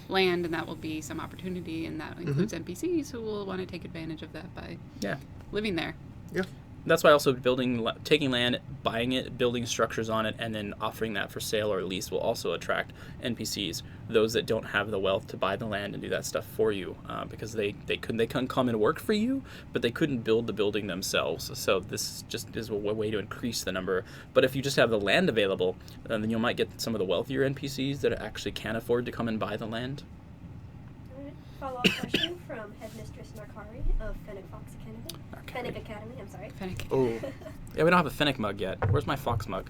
land, and that will be some opportunity, and that includes NPCs who will want to take advantage of that by yeah. living there. Yeah. That's why also taking land, buying it, building structures on it, and then offering that for sale or lease will also attract NPCs, those that don't have the wealth to buy the land and do that stuff for you, because they couldn't come and work for you, but they couldn't build the building themselves. So this just is a way to increase the number. But if you just have the land available, then you might get some of the wealthier NPCs that actually can afford to come and buy the land. All right. Follow-up question from Headmistress Narkari of Fennec Fox Academy. Fennec Academy, I'm sorry. Fennec. Oh. Yeah, we don't have a Fennec mug yet. Where's my fox mug?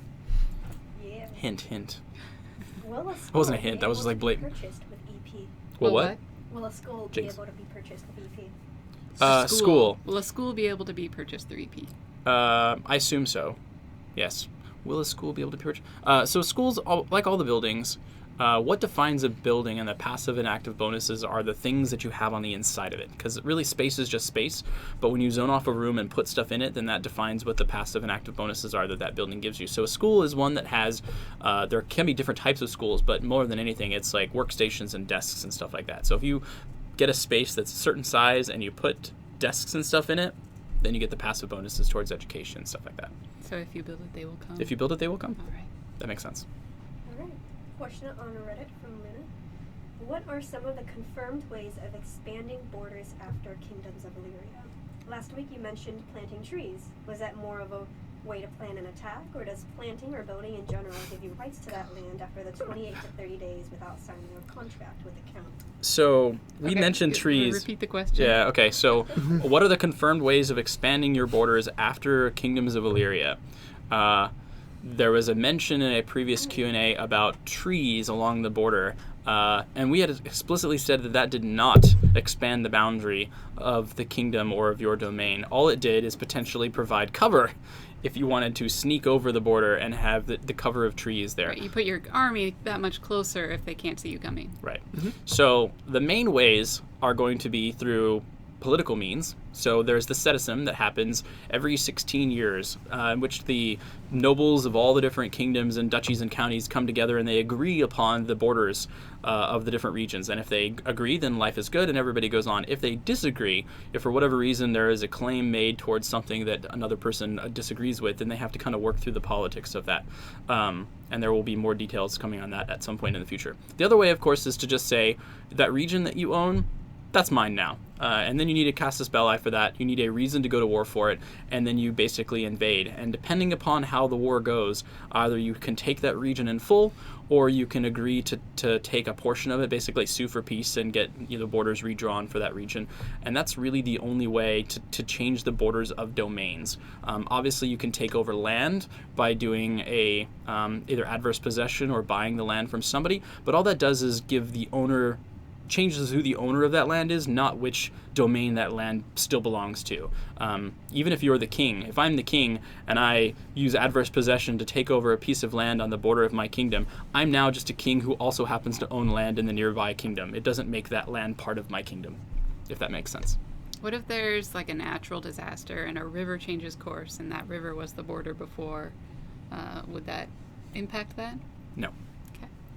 Yeah. Hint, hint. Will a school That wasn't a hint, be that was just able like to be blatant. purchased with EP? Well, what? Will a school be Jinx. able to be purchased with EP? School. Will a school be able to be purchased through EP? I assume so. Yes. Will a school be able to be purchased? So schools, like all the buildings, what defines a building and the passive and active bonuses are the things that you have on the inside of it. Because really space is just space, but when you zone off a room and put stuff in it, then that defines what the passive and active bonuses are that building gives you. So a school is one that has, there can be different types of schools, but more than anything, it's like workstations and desks and stuff like that. So if you get a space that's a certain size and you put desks and stuff in it, then you get the passive bonuses towards education, stuff like that. So if you build it, they will come. If you build it, they will come. All right. That makes sense. All right. Question on Reddit from Luna. What are some of the confirmed ways of expanding borders after Kingdoms of Elyria? Last week you mentioned planting trees. Was that more of a way to plan an attack, or does planting or building in general give you rights to that land after the 28 to 30 days without signing a contract with the count? So we Okay, mentioned you- trees. Repeat the question. Yeah, okay. So what are the confirmed ways of expanding your borders after Kingdoms of Elyria? There was a mention in a previous Q&A about trees along the border, and we had explicitly said that did not expand the boundary of the kingdom or of your domain. All it did is potentially provide cover if you wanted to sneak over the border and have the cover of trees there. Right, you put your army that much closer if they can't see you coming. Right. So the main ways are going to be through political means. So there's the ceticism that happens every 16 years, in which the nobles of all the different kingdoms and duchies and counties come together and they agree upon the borders of the different regions. And if they agree, then life is good and everybody goes on. If they disagree, if for whatever reason there is a claim made towards something that another person disagrees with, then they have to kind of work through the politics of that. And there will be more details coming on that at some point in the future. The other way, of course, is to just say that region that you own, that's mine now. And then you need to cast a spell eye for that. You need a reason to go to war for it, and then you basically invade. And depending upon how the war goes, either you can take that region in full, or you can agree to take a portion of it, basically sue for peace and get the borders redrawn for that region. And that's really the only way to change the borders of domains. Obviously, you can take over land by doing a either adverse possession or buying the land from somebody, but all that does is give the owner changes who the owner of that land is, not which domain that land still belongs to. Even if you're the king, if I'm the king and I use adverse possession to take over a piece of land on the border of my kingdom, I'm now just a king who also happens to own land in the nearby kingdom. It doesn't make that land part of my kingdom, if that makes sense. What if there's like a natural disaster and a river changes course and that river was the border before? Would that impact that? No.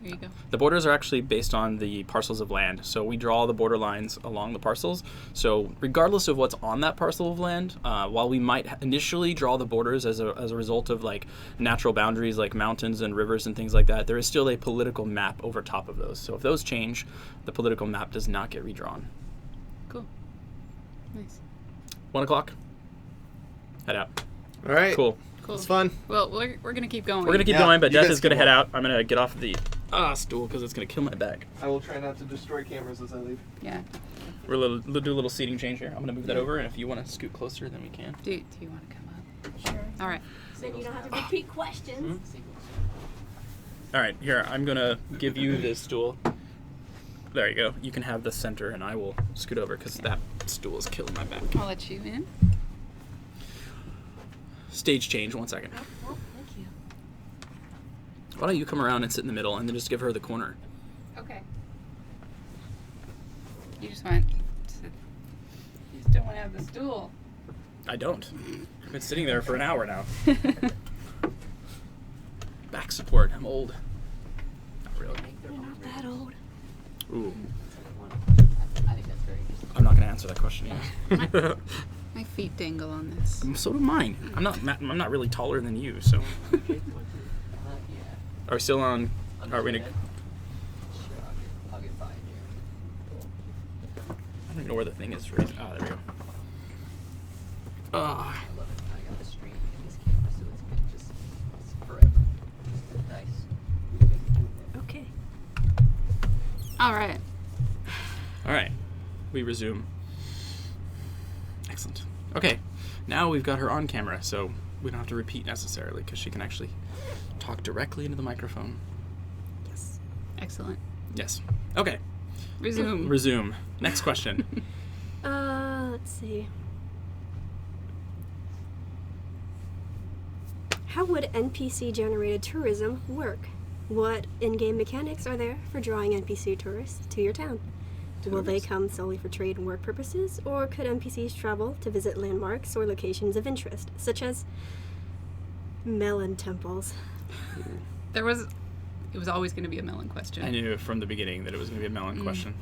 There you go. The borders are actually based on the parcels of land. So we draw the border lines along the parcels. So regardless of what's on that parcel of land, while we might initially draw the borders as a result of like natural boundaries like mountains and rivers and things like that, there is still a political map over top of those. So if those change, the political map does not get redrawn. Cool. Nice. 1 o'clock. Head out. All right. Cool. Cool. It's fun. Well, we're going to keep going. We're going to keep Yeah, going, but you Death guys is going to keep head going. out. I'm going to get off the stool because it's going to kill my back. I will try not to destroy cameras as I leave. Yeah. We'll do a little seating change here. I'm going to move that over, and if you want to scoot closer, then we can. Do you want to come up? Sure. All right. Then you don't have to repeat questions. All right, here, I'm going to give you this stool. There you go. You can have the center, and I will scoot over because that stool is killing my back. I'll let you in. Stage change, 1 second. Oh, thank you. Why don't you come around and sit in the middle and then just give her the corner? Okay. You just want to... You still want to have the stool. I don't. I've been sitting there for an hour now. Back support. I'm old. Not really. You're not that old. Ooh. I think that's very interesting. I'm not going to answer that question yet. My feet dangle on this. So do mine. I'm not really taller than you, so. Yeah. Are we still on? Are we in a, Sure, I'll get 5 here. I don't even know where the thing is. Right? Oh, there we go. I love it. I got the stream in this camera, so it's forever. Just nice. Okay. All right. All right. We resume. Excellent. Okay. Now we've got her on camera, so we don't have to repeat necessarily because she can actually talk directly into the microphone. Yes. Excellent. Yes. Okay. Resume. Resume. Next question. Let's see. How would NPC-generated tourism work? What in-game mechanics are there for drawing NPC tourists to your town? Will they come solely for trade and work purposes, or could NPCs travel to visit landmarks or locations of interest, such as melon temples? It was always going to be a melon question. I knew from the beginning that it was going to be a melon question.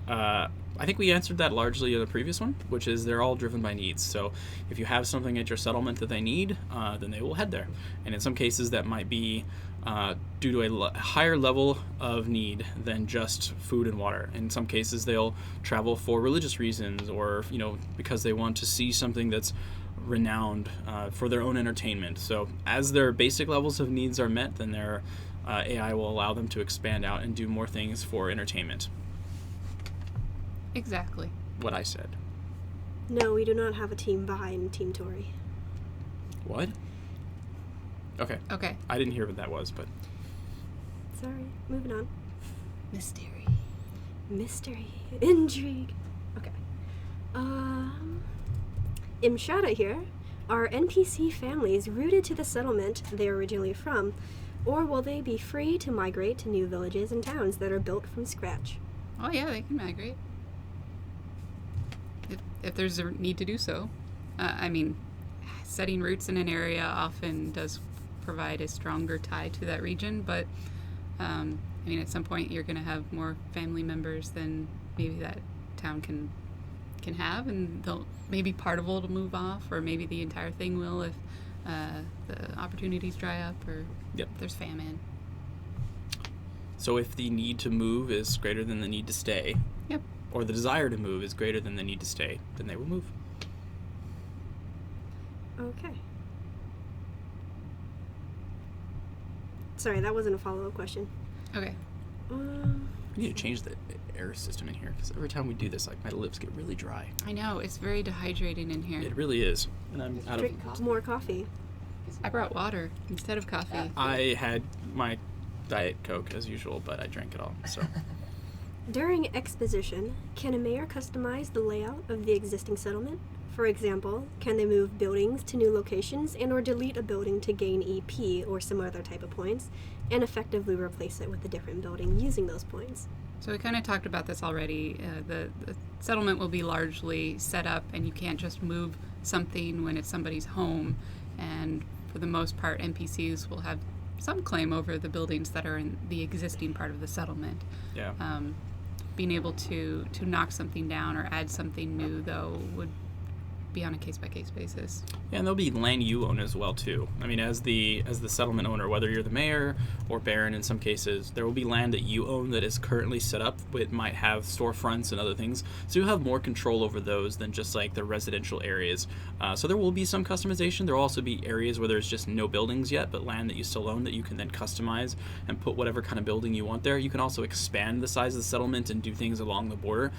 I think we answered that largely in the previous one, which is they're all driven by needs. So if you have something at your settlement that they need, then they will head there. And in some cases, that might be due to a higher level of need than just food and water. In some cases, they'll travel for religious reasons, or because they want to see something that's renowned for their own entertainment. So as their basic levels of needs are met, then their AI will allow them to expand out and do more things for entertainment. Exactly. What I said. No, we do not have a team Vi and Team Tori. What? Okay. Okay. I didn't hear what that was, but Sorry, moving on. Mystery. Mystery. Intrigue. Okay. Imshada here. Are NPC families rooted to the settlement they are originally from, or will they be free to migrate to new villages and towns that are built from scratch? Oh yeah, they can migrate. If there's a need to do so. I mean, setting roots in an area often does provide a stronger tie to that region, but I mean, at some point you're going to have more family members than maybe that town can have, and maybe part of it will move off, or maybe the entire thing will if the opportunities dry up, or there's famine. So if the need to move is greater than the need to stay, or the desire to move is greater than the need to stay, then they will move. Okay. Sorry, that wasn't a follow-up question. Okay. We need to change the air system in here, because every time we do this, like, my lips get really dry. I know, it's very dehydrating in here. It really is. And I'm out Drink of... more coffee. I brought water instead of coffee. I had my Diet Coke as usual, but I drank it all, so... During exposition, can a mayor customize the layout of the existing settlement? For example, can they move buildings to new locations and or delete a building to gain EP or some other type of points, and effectively replace it with a different building using those points? So we kind of talked about this already. The settlement will be largely set up, and you can't just move something when it's somebody's home. And for the most part, NPCs will have some claim over the buildings that are in the existing part of the settlement. Yeah. Being able to knock something down or add something new, though, would be on a case-by-case basis. Yeah, and there'll be land you own as well, too. I mean, as the settlement owner, whether you're the mayor or baron in some cases, there will be land that you own that is currently set up. It might have storefronts and other things, so you have more control over those than just like the residential areas. So there will be some customization. There will also be areas where there's just no buildings yet, but land that you still own that you can then customize and put whatever kind of building you want there. You can also expand the size of the settlement and do things along the border.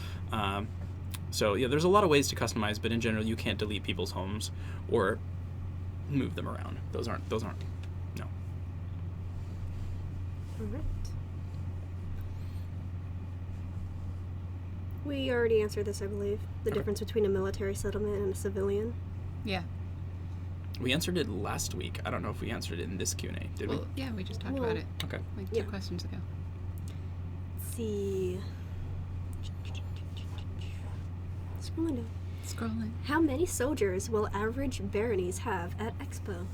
So yeah, there's a lot of ways to customize, but in general, you can't delete people's homes or move them around. Those aren't, no. All right. We already answered this, I believe. The difference between a military settlement and a civilian. Yeah. We answered it last week. I don't know if we answered it in this Q&A, did we? Well, yeah, we just talked about it Okay. like 2 Yeah. questions ago. Let's see. Scrolling down. Scrolling. How many soldiers will average baronies have at Expo?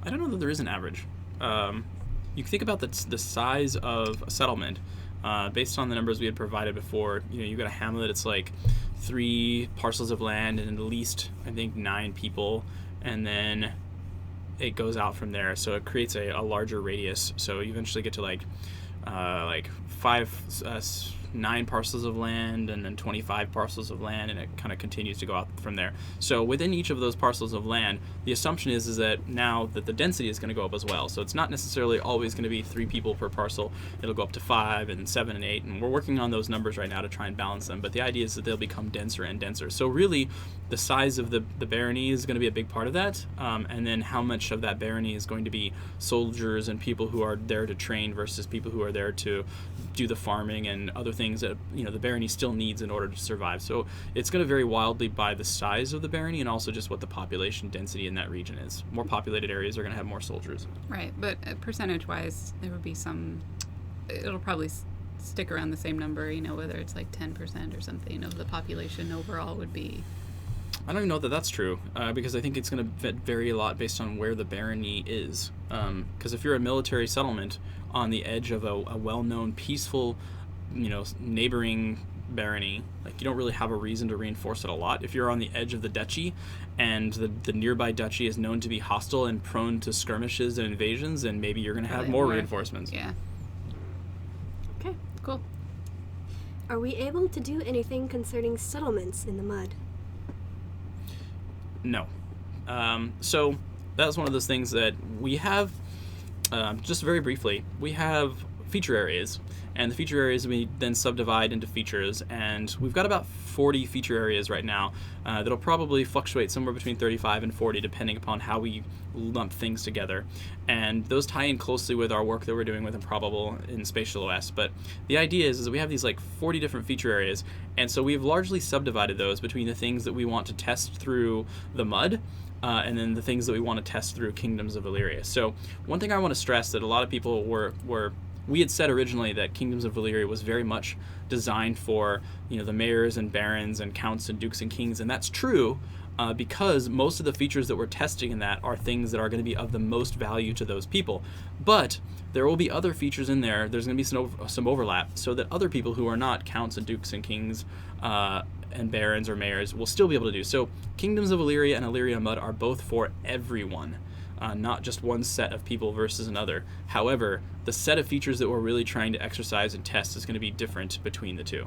I don't know that there is an average. You can think about the size of a settlement based on the numbers we had provided before. You got a hamlet. It's like 3 parcels of land and at least I think 9 people, and then it goes out from there. So it creates a larger radius. So you eventually get to like 5 9 parcels of land and then 25 parcels of land, and it kind of continues to go out from there. So within each of those parcels of land, the assumption is that now that the density is going to go up as well. So it's not necessarily always going to be 3 people per parcel. It'll go up to 5 and 7 and 8, and we're working on those numbers right now to try and balance them. But the idea is that they'll become denser and denser. So really, the size of the barony is going to be a big part of that, and then how much of that barony is going to be soldiers and people who are there to train versus people who are there to do the farming and other things that the barony still needs in order to survive. So it's going to vary wildly by the size of the barony and also just what the population density in that region is. More populated areas are going to have more soldiers. Right, but percentage-wise, there would be some. It'll probably stick around the same number. Whether it's like 10% or something of the population overall would be. I don't even know that that's true, because I think it's going to vary a lot based on where the barony is. Because if you're a military settlement on the edge of a well-known, peaceful, neighboring barony, like you don't really have a reason to reinforce it a lot. If you're on the edge of the duchy, and the nearby duchy is known to be hostile and prone to skirmishes and invasions, then maybe you're going to have Probably more more. reinforcements. Yeah. Okay, cool. Are we able to do anything concerning settlements in the mud? No. So that's one of those things that we have, just very briefly, we have feature areas, and the feature areas we then subdivide into features, and we've got about 40 feature areas right now. That'll probably fluctuate somewhere between 35 and 40 depending upon how we lump things together, and those tie in closely with our work that we're doing with Improbable in Spatial OS. But the idea is that we have these like 40 different feature areas, and so we've largely subdivided those between the things that we want to test through the mud, and then the things that we want to test through Kingdoms of Elyria. So one thing I want to stress that a lot of people we had said originally that Kingdoms of Elyria was very much designed for the mayors and barons and counts and dukes and kings, and that's true, because most of the features that we're testing in that are things that are going to be of the most value to those people. But there will be other features in there. There's going to be some overlap, so that other people who are not counts and dukes and kings and barons or mayors will still be able to do. So Kingdoms of Elyria and Elyria Mud are both for everyone. Not just one set of people versus another. However, the set of features that we're really trying to exercise and test is going to be different between the two.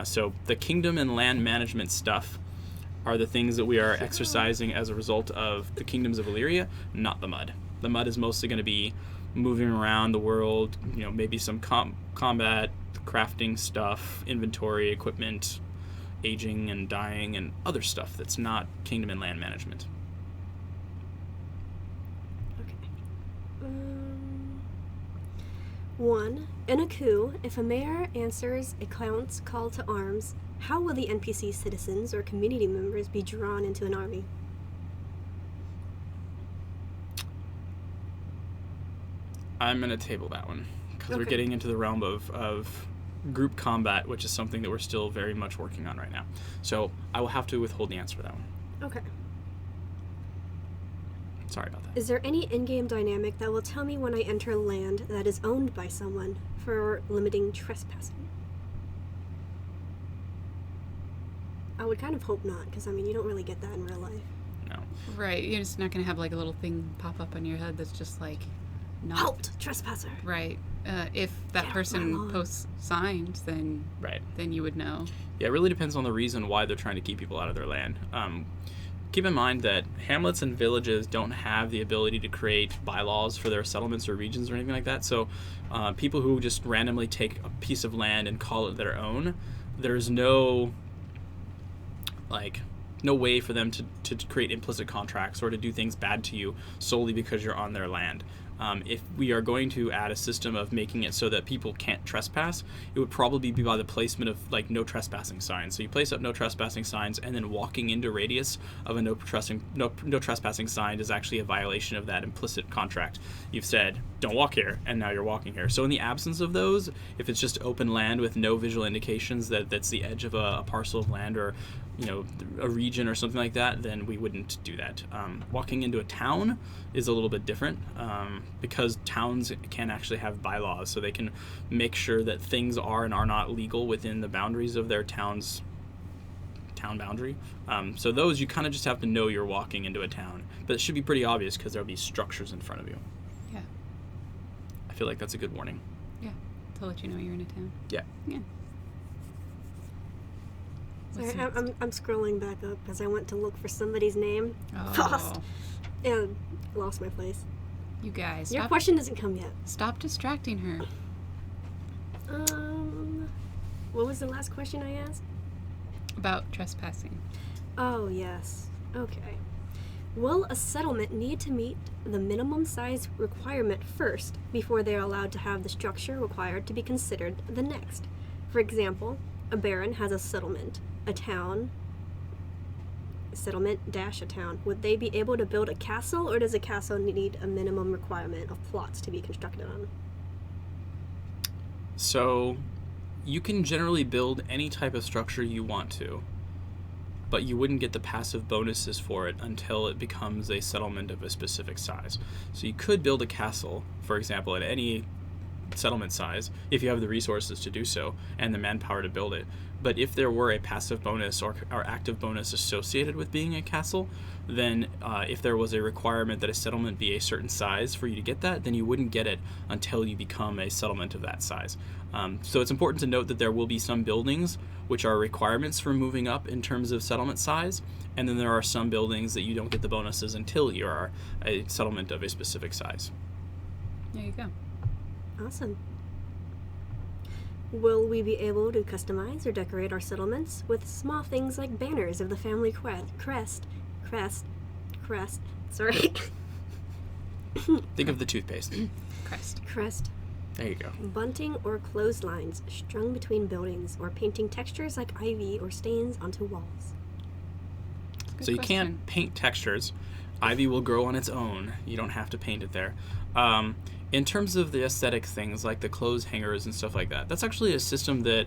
So the kingdom and land management stuff are the things that we are exercising as a result of the Kingdoms of Elyria, not the mud. The mud is mostly going to be moving around the world, maybe some combat, crafting stuff, inventory, equipment, aging and dying, and other stuff that's not kingdom and land management. 1. In a coup, if a mayor answers a count's call to arms, how will the NPC citizens or community members be drawn into an army? I'm going to table that one, because we're Okay. getting into the realm of group combat, which is something that we're still very much working on right now. So I will have to withhold the answer to that one. Okay. Sorry about that. Is there any in-game dynamic that will tell me when I enter land that is owned by someone for limiting trespassing? I would kind of hope not, because you don't really get that in real life. No. Right, you're just not going to have like a little thing pop up on your head that's just like, not. Halt, trespasser! Right. If that Get off person my lawn. posts signs, then Right. you would know. Yeah, it really depends on the reason why they're trying to keep people out of their land. Keep in mind that hamlets and villages don't have the ability to create bylaws for their settlements or regions or anything like that. So people who just randomly take a piece of land and call it their own, there's no way for them to create implicit contracts or to do things bad to you solely because you're on their land. If we are going to add a system of making it so that people can't trespass, it would probably be by the placement of no trespassing signs. So you place up no trespassing signs, and then walking into radius of a no trespassing sign is actually a violation of that implicit contract. You've said don't walk here, and now you're walking here. So in the absence of those, if it's just open land with no visual indications that that's the edge of a parcel of land or a region or something like that, then we wouldn't do that. Walking into a town is a little bit different, because towns can actually have bylaws, so they can make sure that things are and are not legal within the boundaries of their town boundary. So those you kind of just have to know you're walking into a town, but it should be pretty obvious because there'll be structures in front of you. Yeah. I feel like that's a good warning. Yeah. To let you know you're in a town. Yeah. Yeah. Sorry, What's I'm scrolling back up because I went to look for somebody's name. Oh, Lost. And lost my place. you guys, Your stop, question doesn't come yet. stop distracting her. What was the last question I asked? About trespassing. Oh, yes. Okay. Will a settlement need to meet the minimum size requirement first before they are allowed to have the structure required to be considered the next? For example, a baron has a settlement, a town, settlement dash a town. Would they be able to build a castle, or does a castle need a minimum requirement of plots to be constructed on? So you can generally build any type of structure you want to, but you wouldn't get the passive bonuses for it until it becomes a settlement of a specific size. So you could build a castle, for example, at any settlement size if you have the resources to do so and the manpower to build it. But if there were a passive bonus or active bonus associated with being a castle, then if there was a requirement that a settlement be a certain size for you to get that, then you wouldn't get it until you become a settlement of that size. So it's important to note that there will be some buildings which are requirements for moving up in terms of settlement size, and then there are some buildings that you don't get the bonuses until you are a settlement of a specific size. There you go. Awesome. Will we be able to customize or decorate our settlements with small things like banners of the family crest? Sorry. Think of the toothpaste. Crest. There you go. Bunting or clotheslines strung between buildings, or painting textures like ivy or stains onto walls. Good So you question. can't paint textures. Ivy will grow on its own. You don't have to paint it there. In terms of the aesthetic things like the clothes hangers and stuff like that, that's actually a system that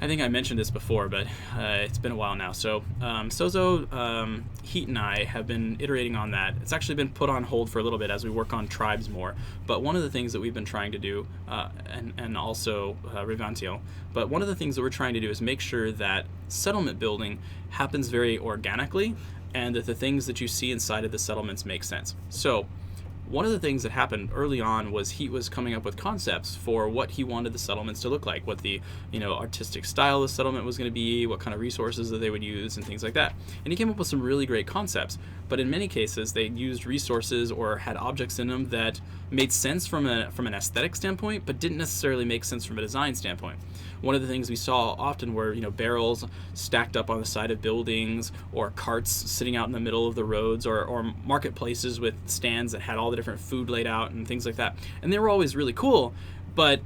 I think I mentioned this before, but it's been a while now. So Sozo, Heat, and I have been iterating on that. It's actually been put on hold for a little bit as we work on tribes more. But one of the things that we've been trying to do, and also Revantio, but one of the things that we're trying to do is make sure that settlement building happens very organically, and that the things that you see inside of the settlements make sense. So one of the things that happened early on was Heat was coming up with concepts for what he wanted the settlements to look like, what the artistic style of the settlement was going to be, what kind of resources that they would use, and things like that. And he came up with some really great concepts, but in many cases they used resources or had objects in them that made sense from an aesthetic standpoint, but didn't necessarily make sense from a design standpoint. One of the things we saw often were barrels stacked up on the side of buildings, or carts sitting out in the middle of the roads, or marketplaces with stands that had all the different food laid out and things like that. And they were always really cool, but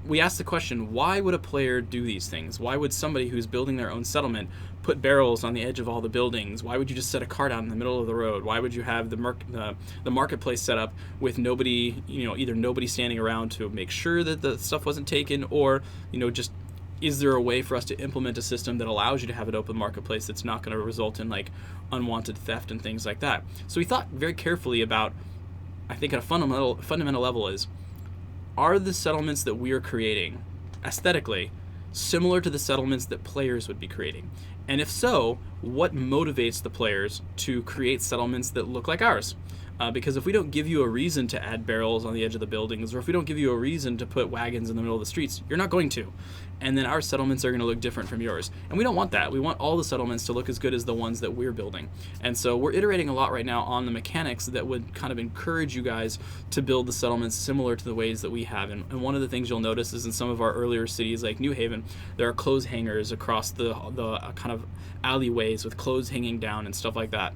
we asked the question, why would a player do these things? Why would somebody who's building their own settlement put barrels on the edge of all the buildings? Why would you just set a cart out in the middle of the road? Why would you have the marketplace set up with nobody, either nobody standing around to make sure that the stuff wasn't taken, or, just is there a way for us to implement a system that allows you to have an open marketplace that's not going to result in like unwanted theft and things like that? So we thought very carefully about, I think at a fundamental level is, are the settlements that we are creating aesthetically similar to the settlements that players would be creating? And if so, what motivates the players to create settlements that look like ours? Because if we don't give you a reason to add barrels on the edge of the buildings, or if we don't give you a reason to put wagons in the middle of the streets, you're not going to. And then our settlements are going to look different from yours. And we don't want that. We want all the settlements to look as good as the ones that we're building. And so we're iterating a lot right now on the mechanics that would kind of encourage you guys to build the settlements similar to the ways that we have. And one of the things you'll notice is in some of our earlier cities like New Haven, there are clothes hangers across the kind of alleyways with clothes hanging down and stuff like that.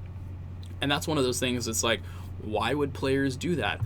And that's one of those things that's like, why would players do that?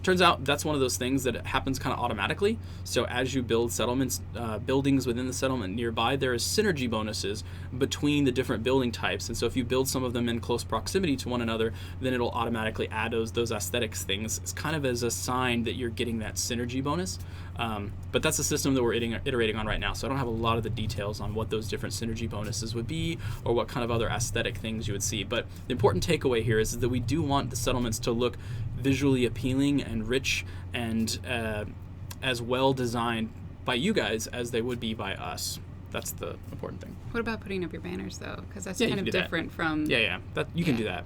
Turns out that's one of those things that happens kind of automatically. So as you build settlements, buildings within the settlement nearby, there is synergy bonuses between the different building types. And so if you build some of them in close proximity to one another, then it'll automatically add those aesthetics things. It's kind of as a sign that you're getting that synergy bonus. But that's a system that we're iterating on right now. So I don't have a lot of the details on what those different synergy bonuses would be, or what kind of other aesthetic things you would see. But the important takeaway here is that we do want the settlements to look visually appealing and rich and as well designed by you guys as they would be by us. That's the important thing. What about putting up your banners though? Because that's Yeah, kind of different from you can do that.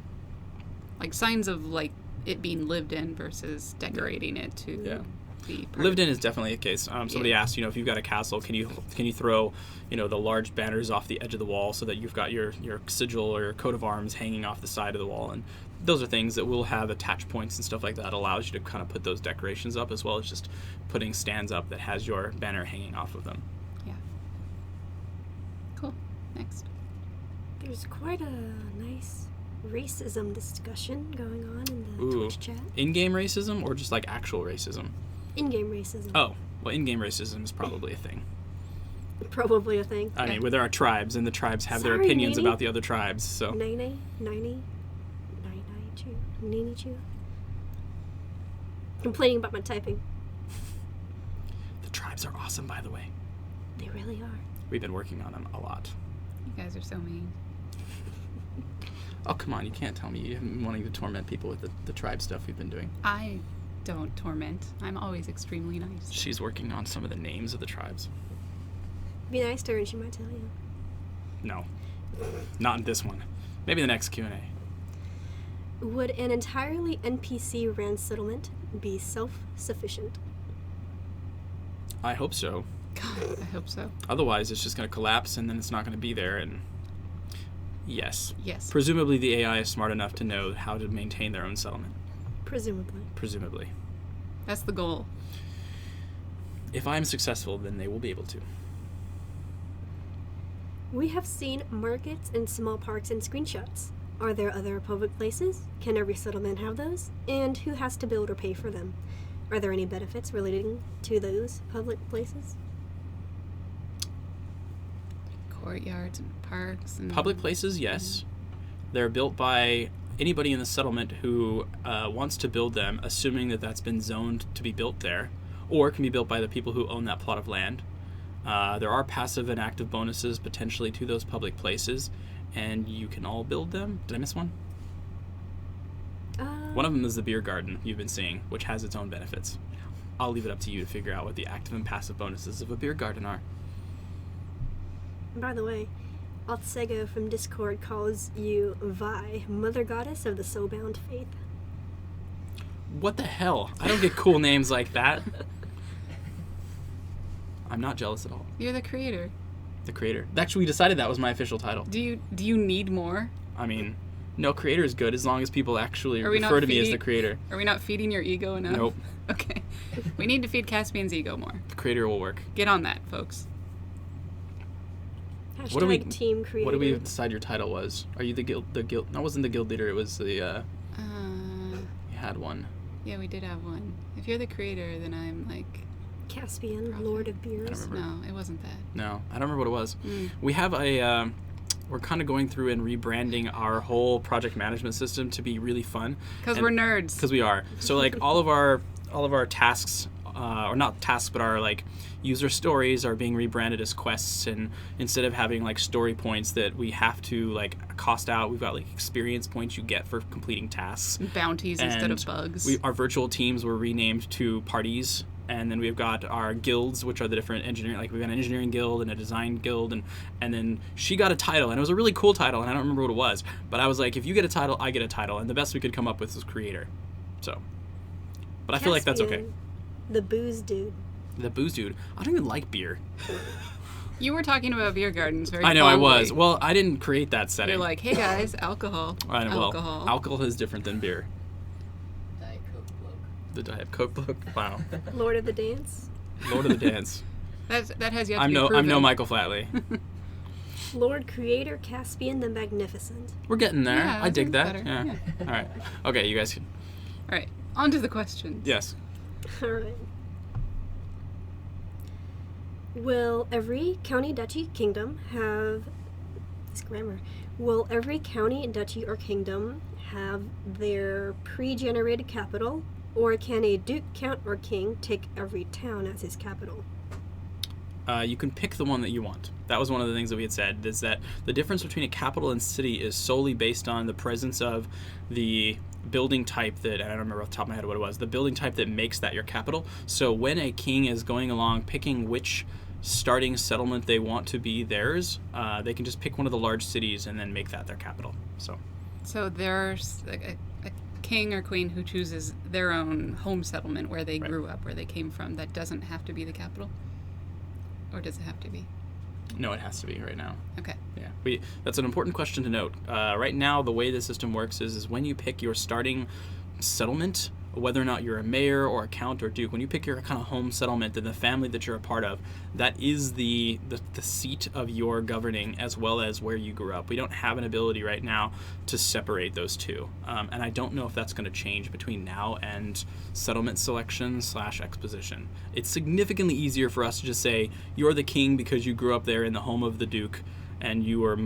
like signs of like it being lived in versus decorating it to. Yeah. be part Lived of in is definitely a case. Somebody Yeah. asked, if you've got a castle, can you throw, the large banners off the edge of the wall so that you've got your sigil or your coat of arms hanging off the side of the wall? And those are things that will have attach points and stuff like that. Allows you to kind of put those decorations up, as well as just putting stands up that has your banner hanging off of them. Yeah. Cool. Next. There's quite a nice racism discussion going on in the Ooh. Twitch chat. In-game racism or just like actual racism? In-game racism. Oh, well, in-game racism is probably a thing. Probably a thing. I mean, where there are tribes, and the tribes have their Sorry, opinions Nini. about the other tribes, so... Nini Chu. Complaining about my typing. The tribes are awesome, by the way. They really are. We've been working on them a lot. You guys are so mean. Oh, come on, you can't tell me you haven't been wanting to torment people with the tribe stuff we've been doing. I don't torment. I'm always extremely nice. She's working on some of the names of the tribes. Be nice to her and she might tell you. No. Not in this one. Maybe the next Q&A. Would an entirely NPC-ran settlement be self-sufficient? I hope so. God, I hope so. Otherwise, it's just going to collapse, and then it's not going to be there, and... Yes. Yes. Presumably, the AI is smart enough to know how to maintain their own settlement. Presumably. Presumably. That's the goal. If I'm successful, then they will be able to. We have seen markets and small parks in screenshots. Are there other public places? Can every settlement have those? And who has to build or pay for them? Are there any benefits relating to those public places? Courtyards and parks and Public places, yes. They're built by anybody in the settlement who wants to build them, assuming that that's been zoned to be built there, or it can be built by the people who own that plot of land. There are passive and active bonuses potentially to those public places, and you can all build them. Did I miss one? One of them is the beer garden you've been seeing, which has its own benefits. I'll leave it up to you to figure out what the active and passive bonuses of a beer garden are. By the way, Altsego from Discord calls you Vi, Mother Goddess of the Soulbound Faith. What the hell? I don't get cool names like that. I'm not jealous at all. You're the creator. The creator. Actually, we decided that was my official title. Do you need more? I mean, no, creator is good as long as people actually Are we refer not to me as the feeding- creator. Are we not feeding your ego enough? Nope. Okay. We need to feed Caspian's ego more. The creator will work. Get on that, folks. Hashtag What do we- Team Creator. What did we decide your title was? Are you the guild? No, it wasn't the guild leader. It was the. You had one. Yeah, we did have one. If you're the creator, then I'm like... Caspian, Prophet. Lord of Beers. remember. No, it wasn't that. No, I don't remember what it was. Mm. We have a. We're kind of going through and rebranding our whole project management system to be really fun. Because And- we're nerds. Because we are. So like all of our tasks, or not tasks, but our like user stories are being rebranded as quests, and instead of having like story points that we have to like cost out, we've got like experience points you get for completing tasks. Bounties instead of And bugs. Our virtual teams were renamed to parties. And then we've got our guilds, which are the different engineering, like we've got an engineering guild and a design guild, and then she got a title, and it was a really cool title, and I don't remember what it was, but I was like, if you get a title, I get a title, and the best we could come up with was creator. So, but I feel like that's okay. Caspian, the booze dude. The booze dude, I don't even like beer. You were talking about beer gardens very I know I fondly. was. Well, I didn't create that setting. You're like, hey guys, alcohol. I know, well, Alcohol. alcohol is different than beer. Diet Coke bloke. The Diet Coke book. Wow. Lord of the Dance. Lord of the Dance. That has yet to I'm be no proven. Michael Flatley. Lord Creator Caspian the Magnificent. We're getting there. Yeah, I dig that's that. better. Yeah. Yeah. All right. Okay, you guys can. All right, on to the questions. Yes. Alright. Will every county, duchy, kingdom have... This grammar. Will every county, duchy, or kingdom have their pre-generated capital, or can a duke, count, or king take every town as his capital? You can pick the one that you want. That was one of the things that we had said, is that the difference between a capital and city is solely based on the presence of the building type that, and I don't remember off the top of my head what it was, the building type that makes that your capital. So when a king is going along picking which starting settlement they want to be theirs, they can just pick one of the large cities and then make that their capital. So So there's like a king or queen who chooses their own home settlement where they Right. grew up, where they came from, that doesn't have to be the capital? Or does it have to be? No, it has to be right now. Okay. Yeah, that's an important question to note. Right now, the way the system works is when you pick your starting settlement, whether or not you're a mayor or a count or duke, when you pick your kind of home settlement and the family that you're a part of, that is the seat of your governing as well as where you grew up. We don't have an ability right now to separate those two. And I don't know if that's going to change between now and settlement selection / exposition. It's significantly easier for us to just say, you're the king because you grew up there in the home of the duke, and you were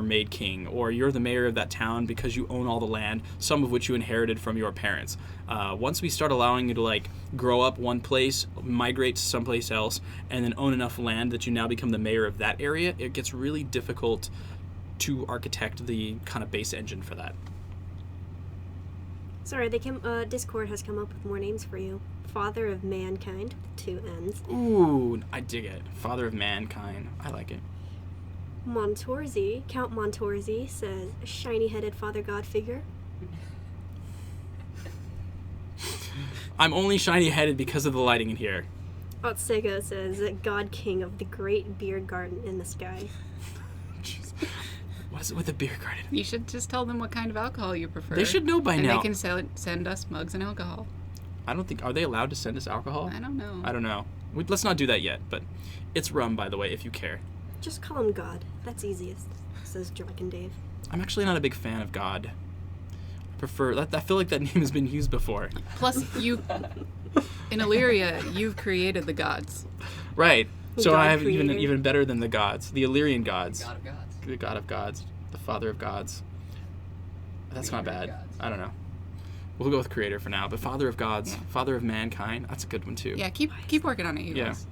made king, or you're the mayor of that town because you own all the land, some of which you inherited from your parents. Once we start allowing you to like grow up one place, migrate to someplace else, and then own enough land that you now become the mayor of that area, it gets really difficult to architect the kind of base engine for that. Sorry, Discord has come up with more names for you. Father of Mankind, with 2 N's. Ooh, I dig it. Father of Mankind. I like it. Count Montorzi says, shiny-headed father god figure. I'm only shiny-headed because of the lighting in here. Otsego says, god king of the great beard garden in the sky. Jeez. What is it with the beer garden? You should just tell them what kind of alcohol you prefer. They should know by and now. they can send us mugs and alcohol. I don't think... Are they allowed to send us alcohol? I don't know. I don't know. Let's not do that yet, but it's rum, by the way, if you care. Just call him God. That's easiest, says Drunken Dave. I'm actually not a big fan of God. I prefer... I feel like that name has been used before. Plus, in Elyria, you've created the gods. Right. So God I have creator. even better than the gods. The Illyrian gods. God of gods. The god of gods. The father of gods. That's not Creator of bad. gods. I don't know. We'll go with creator for now, but father of gods, Yeah. father of mankind, that's a good one too. Yeah, keep working on it, you Yeah. guys.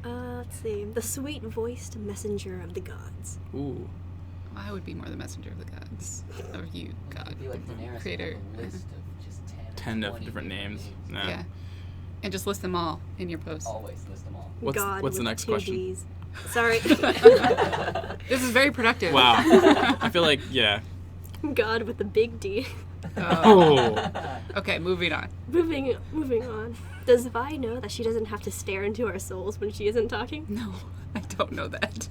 Let's see. The sweet-voiced messenger of the gods. Ooh. I would be more the messenger of the gods. Of you, It God. could be like Daenerys, Creator. have a list of just 10 of 20 different names. Nah. Yeah. And just list them all in your post. Always list them all. What's God the with next 2 question? Ds. Sorry. This is very productive. Wow. I feel like, yeah. God with the big D. Oh. Okay, moving on. Moving on. Does Vi know that she doesn't have to stare into our souls when she isn't talking? No, I don't know that.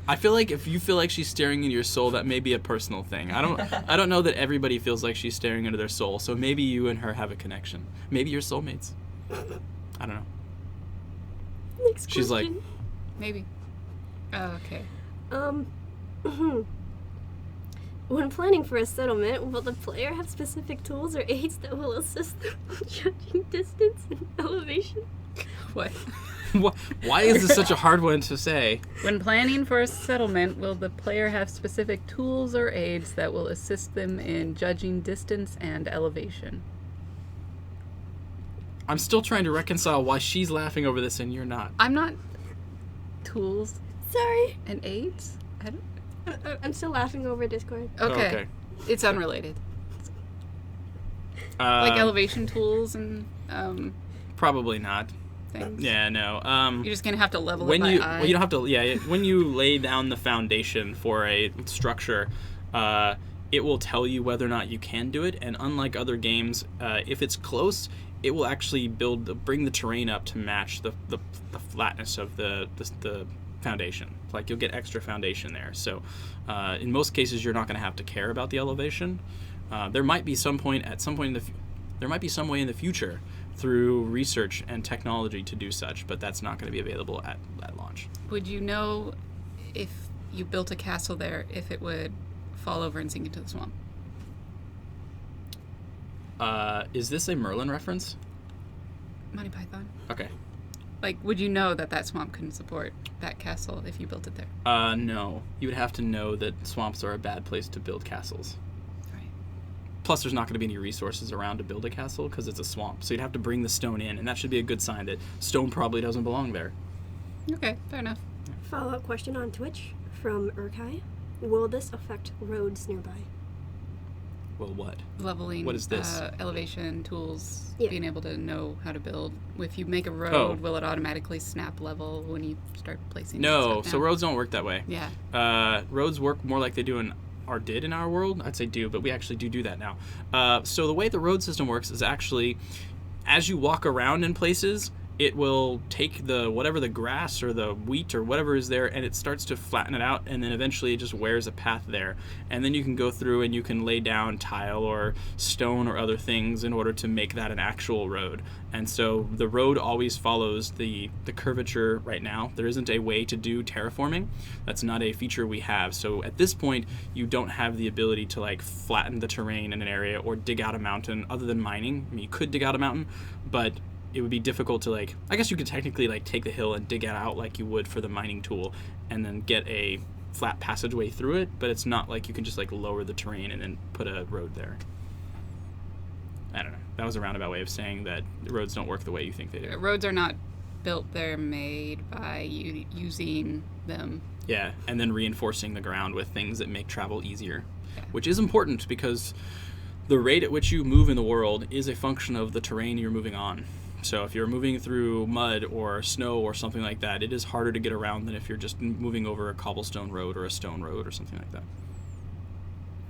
I feel like if you feel like she's staring into your soul, that may be a personal thing. I don't know that everybody feels like she's staring into their soul, so maybe you and her have a connection. Maybe you're soulmates. I don't know. Next She's like, question. Maybe. Oh, okay. When planning for a settlement, will the player have specific tools or aids that will assist them in judging distance and elevation? What? why is this such a hard one to say? When planning for a settlement, will the player have specific tools or aids that will assist them in judging distance and elevation? I'm still trying to reconcile why she's laughing over this and you're not. I'm not. Tools Sorry. and aids? I don't. I'm still laughing over Discord. Okay. Okay. It's unrelated. Like elevation tools and Probably not. things. Yeah, no. You're just gonna have to level when it by you eye. well, you don't have to. Yeah, when you lay down the foundation for a structure, it will tell you whether or not you can do it. And unlike other games, if it's close, it will actually bring the terrain up to match the flatness of the foundation. Like you'll get extra foundation there. So in most cases, you're not going to have to care about the elevation. There might be some way in the future through research and technology to do such, but that's not going to be available at launch. Would you know if you built a castle there, if it would fall over and sink into the swamp? Is this a Merlin reference? Monty Python. Okay. Like, would you know that swamp couldn't support that castle if you built it there? No. You would have to know that swamps are a bad place to build castles. Right. Plus, there's not going to be any resources around to build a castle because it's a swamp. So you'd have to bring the stone in, and that should be a good sign that stone probably doesn't belong there. Okay, fair enough. Follow-up question on Twitch from Urkai. Will this affect roads nearby? Well, what? Leveling. What is this? Elevation, tools, Yeah. being able to know how to build. If you make a road, Oh. will it automatically snap level when you start placing No, stuff so down? roads don't work that way. Yeah. Roads work more like they do in or did in our world. I'd say do, but we actually do that now. So the way the road system works is actually, as you walk around in places, it will take the whatever the grass or the wheat or whatever is there, and it starts to flatten it out, and then eventually it just wears a path there. And then you can go through and you can lay down tile or stone or other things in order to make that an actual road. And so the road always follows the curvature right now. There isn't a way to do terraforming. That's not a feature we have. So at this point, you don't have the ability to like flatten the terrain in an area or dig out a mountain other than mining. I mean, you could dig out a mountain, but it would be difficult to like, I guess you could technically like take the hill and dig it out like you would for the mining tool and then get a flat passageway through it, but it's not like you can just like lower the terrain and then put a road there. I don't know. That was a roundabout way of saying that roads don't work the way you think they do. Roads are not built, they're made by using them. Yeah, and then reinforcing the ground with things that make travel easier, Yeah. which is important because the rate at which you move in the world is a function of the terrain you're moving on. So if you're moving through mud or snow or something like that, it is harder to get around than if you're just moving over a cobblestone road or a stone road or something like that.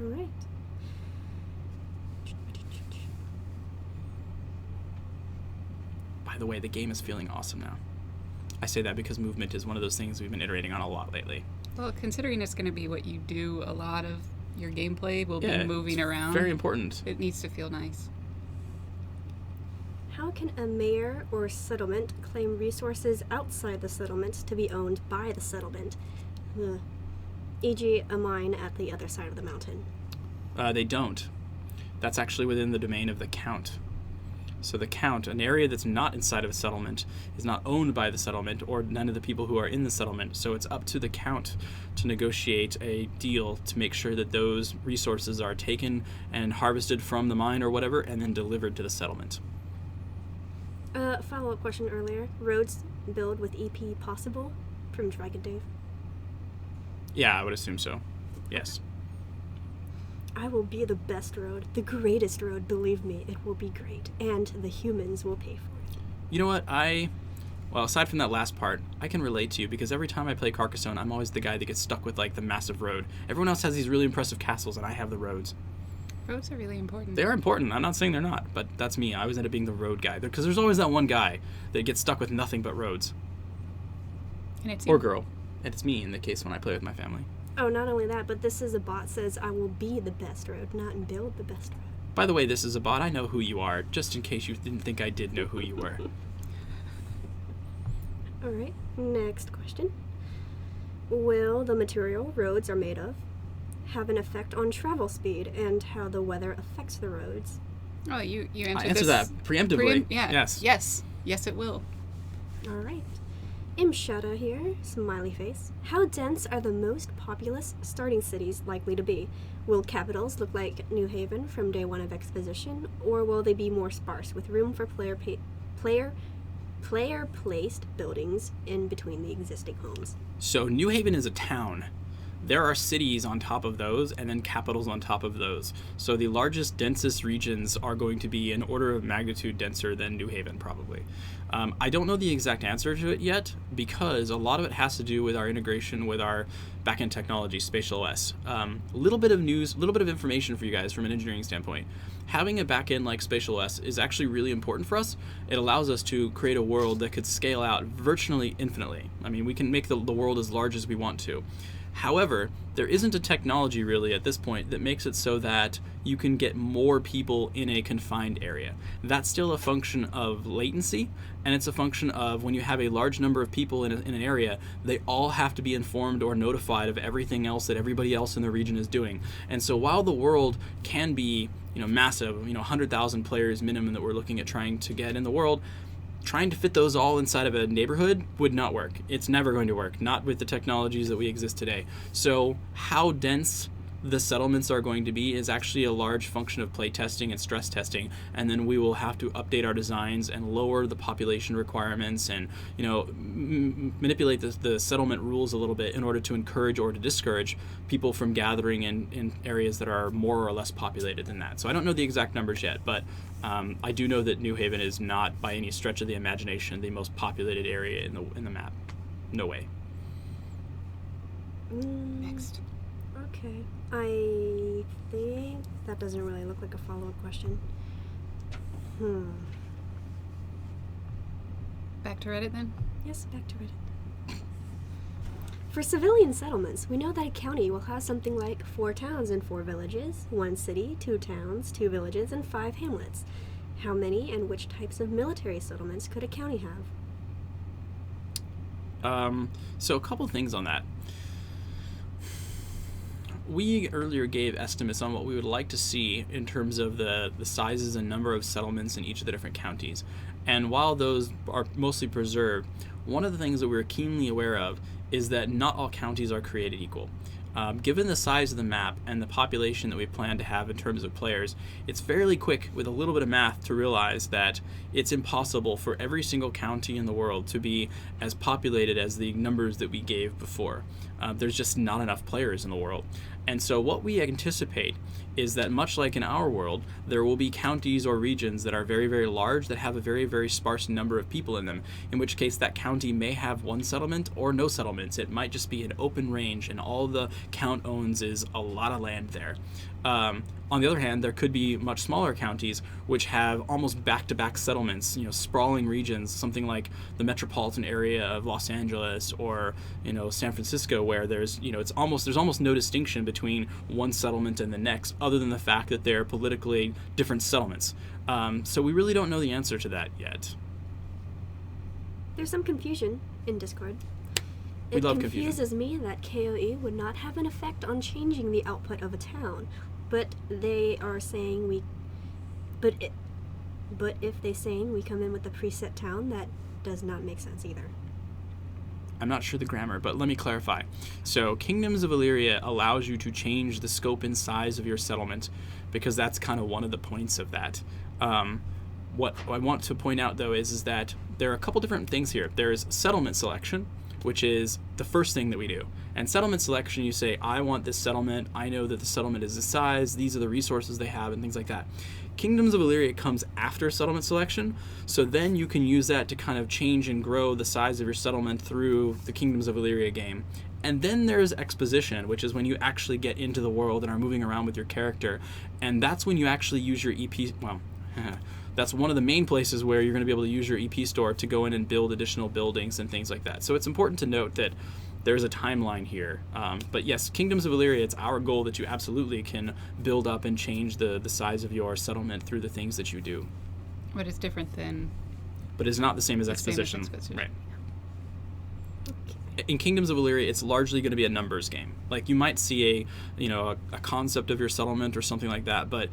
All right. By the way, the game is feeling awesome now. I say that because movement is one of those things we've been iterating on a lot lately. Well, considering it's going to be what you do, a lot of your gameplay will Yeah, be moving it's around. very important. It needs to feel nice. How can a mayor or settlement claim resources outside the settlement to be owned by the settlement? E.g., a mine at the other side of the mountain. They don't. That's actually within the domain of the count. So the count, an area that's not inside of a settlement, is not owned by the settlement or none of the people who are in the settlement. So it's up to the count to negotiate a deal to make sure that those resources are taken and harvested from the mine or whatever and then delivered to the settlement. Follow-up question earlier. Roads build with EP possible? From Dragon Dave. Yeah, I would assume so. Yes. I will be the best road, the greatest road, believe me, it will be great, and the humans will pay for it. You know what? Well, aside from that last part, I can relate to you because every time I play Carcassonne, I'm always the guy that gets stuck with like the massive road. Everyone else has these really impressive castles and I have the roads. Roads are really important. They are important. I'm not saying they're not, but that's me. I always end up being the road guy because there's always that one guy that gets stuck with nothing but roads. And it's Or girl. And it's me in the case when I play with my family. Oh, not only that, but this is a bot says I will be the best road, not build the best road. By the way, this is a bot. I know who you are, just in case you didn't think I did know who you were. Alright, next question. Will the material roads are made of have an effect on travel speed and how the weather affects the roads? Oh, you I answered answered this. that preemptively. Yeah. Yes. Yes, it will. Alright. Imshada here, smiley face. How dense are the most populous starting cities likely to be? Will capitals look like New Haven from day one of exposition, or will they be more sparse with room for player-placed buildings in between the existing homes? So New Haven is a town. There are cities on top of those and then capitals on top of those. So the largest, densest regions are going to be an order of magnitude denser than New Haven, probably. I don't know the exact answer to it yet because a lot of it has to do with our integration with our backend technology, Spatial OS. A little bit of news, a little bit of information for you guys from an engineering standpoint. Having a backend like Spatial OS is actually really important for us. It allows us to create a world that could scale out virtually infinitely. I mean, we can make the world as large as we want to. However, there isn't a technology really at this point that makes it so that you can get more people in a confined area. That's still a function of latency, and it's a function of when you have a large number of people in an area, they all have to be informed or notified of everything else that everybody else in the region is doing. And so while the world can be, massive, 100,000 players minimum that we're looking at trying to get in the world, trying to fit those all inside of a neighborhood would not work. It's never going to work, not with the technologies that we exist today. So how dense the settlements are going to be is actually a large function of play testing and stress testing, and then we will have to update our designs and lower the population requirements and manipulate the settlement rules a little bit in order to encourage or to discourage people from gathering in areas that are more or less populated than that. So I don't know the exact numbers yet, but I do know that New Haven is not by any stretch of the imagination the most populated area in the map. No way. Next. Okay. I think that doesn't really look like a follow-up question. Back to Reddit then? Yes, back to Reddit. For civilian settlements, we know that a county will have something like 4 towns and 4 villages, 1 city, 2 towns, 2 villages, and 5 hamlets. How many and which types of military settlements could a county have? So a couple things on that. We earlier gave estimates on what we would like to see in terms of the sizes and number of settlements in each of the different counties. And while those are mostly preserved, one of the things that we're keenly aware of is that not all counties are created equal. Given the size of the map and the population that we plan to have in terms of players, it's fairly quick with a little bit of math to realize that it's impossible for every single county in the world to be as populated as the numbers that we gave before. There's just not enough players in the world. And so what we anticipate is that much like in our world, there will be counties or regions that are very, very large that have a very, very sparse number of people in them, in which case that county may have 1 settlement or no settlements. It might just be an open range and all the count owns is a lot of land there. On the other hand, there could be much smaller counties which have almost back-to-back settlements, sprawling regions, something like the metropolitan area of Los Angeles or, San Francisco, where there's almost no distinction between one settlement and the next, other than the fact that they're politically different settlements. So we really don't know the answer to that yet. There's some confusion in Discord. We love It confusion. confuses me that KOE would not have an effect on changing the output of a town, but they are saying But if they're saying we come in with a preset town, that does not make sense either. I'm not sure the grammar, but let me clarify. So Kingdoms of Elyria allows you to change the scope and size of your settlement, because that's kind of one of the points of that. What I want to point out, though, is that there are a couple different things here. There's settlement selection, which is the first thing that we do. And settlement selection, you say, I want this settlement, I know that the settlement is this size, these are the resources they have, and things like that. Kingdoms of Elyria comes after settlement selection, so then you can use that to kind of change and grow the size of your settlement through the Kingdoms of Elyria game. And then there's exposition, which is when you actually get into the world and are moving around with your character, and that's when you actually use your EP, that's one of the main places where you're going to be able to use your EP store to go in and build additional buildings and things like that. So it's important to note that there's a timeline here. But yes, Kingdoms of Elyria, it's our goal that you absolutely can build up and change the size of your settlement through the things that you do. But it's different than... But it's not the same as the same as exposition. exposition. Right. In Kingdoms of Elyria, it's largely going to be a numbers game. Like, you might see a concept of your settlement or something like that, but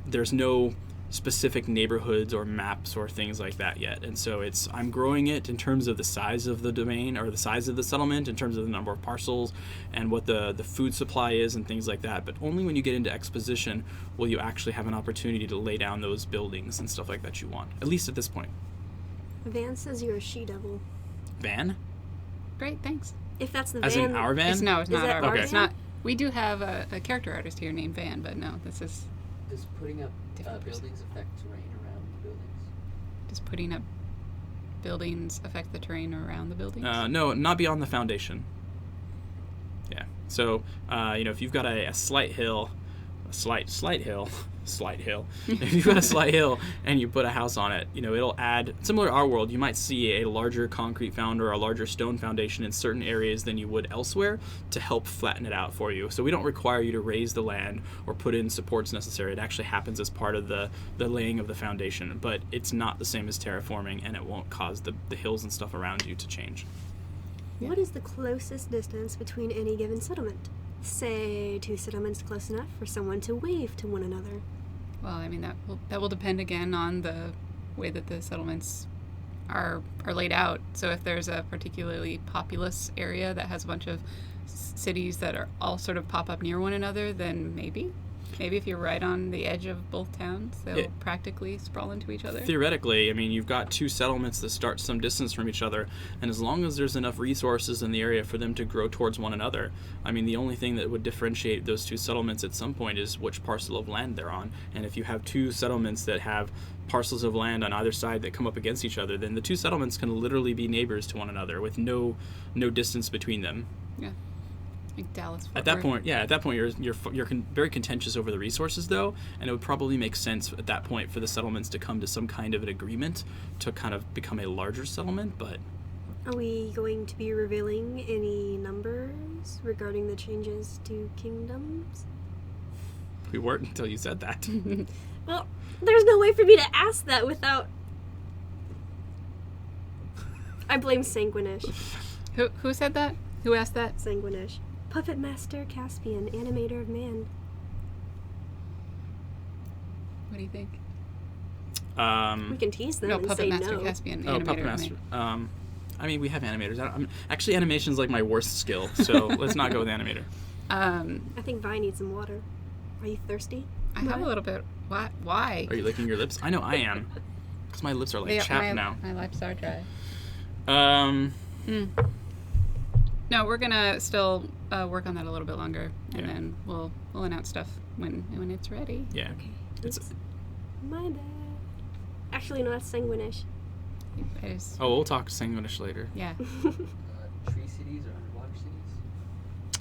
there's no specific neighborhoods or maps or things like that yet. And so I'm growing it in terms of the size of the domain or the size of the settlement, in terms of the number of parcels and what the food supply is and things like that. But only when you get into exposition will you actually have an opportunity to lay down those buildings and stuff like that you want, at least at this point. Van says you're a she-devil. Van? Great, thanks. If that's the As Van... in our Van? It's not that our our It's Van? not. We do have a character artist here named Van, but no, this is Does putting up buildings affect terrain around the buildings? just putting up buildings affect the terrain around the buildings. No, not beyond the foundation. Yeah. So, if you've got a slight hill, if you've got a slight hill and you put a house on it, it'll add, similar to our world, you might see a larger concrete found or a larger stone foundation in certain areas than you would elsewhere to help flatten it out for you. So we don't require you to raise the land or put in supports necessary. It actually happens as part of the laying of the foundation, but it's not the same as terraforming, and it won't cause the hills and stuff around you to change. What is the closest distance between any given settlement? Say 2 settlements close enough for someone to wave to one another. Well, I mean, that will depend again on the way that the settlements are laid out. So if there's a particularly populous area that has a bunch of cities that are all sort of pop up near one another, then maybe if you're right on the edge of both towns, they'll practically sprawl into each other. Theoretically, I mean, you've got 2 settlements that start some distance from each other, and as long as there's enough resources in the area for them to grow towards one another, I mean, the only thing that would differentiate those 2 settlements at some point is which parcel of land they're on. And if you have 2 settlements that have parcels of land on either side that come up against each other, then the 2 settlements can literally be neighbors to one another with no distance between them. Yeah. Like Dallas. At that point, you're very contentious over the resources, though, and it would probably make sense at that point for the settlements to come to some kind of an agreement to kind of become a larger settlement. But Are we going to be revealing any numbers regarding the changes to kingdoms? we weren't until you said that. Well, there's no way for me to ask that without... I blame Sanguinish. Who said that? Who asked that? Sanguinish. Puppet Master Caspian, animator of man. What do you think? We can tease them No, and Puppet say Master no. Caspian, Oh, animator Puppet of Master. man. I mean, we have animators. Actually, animation's like my worst skill, so let's not go with animator. I think Vi needs some water. Are you thirsty? I have a little bit. Why? Are you licking your lips? I know I am, because my lips are like chapped now. My lips are dry. Hmm. No, we're gonna still work on that a little bit longer, and Yeah. then we'll announce stuff when it's ready. Yeah. It's, Oops. My bad. Actually, no, that's Sanguinish. oh, we'll talk Sanguinish later. Yeah. Tree cities or underwater cities?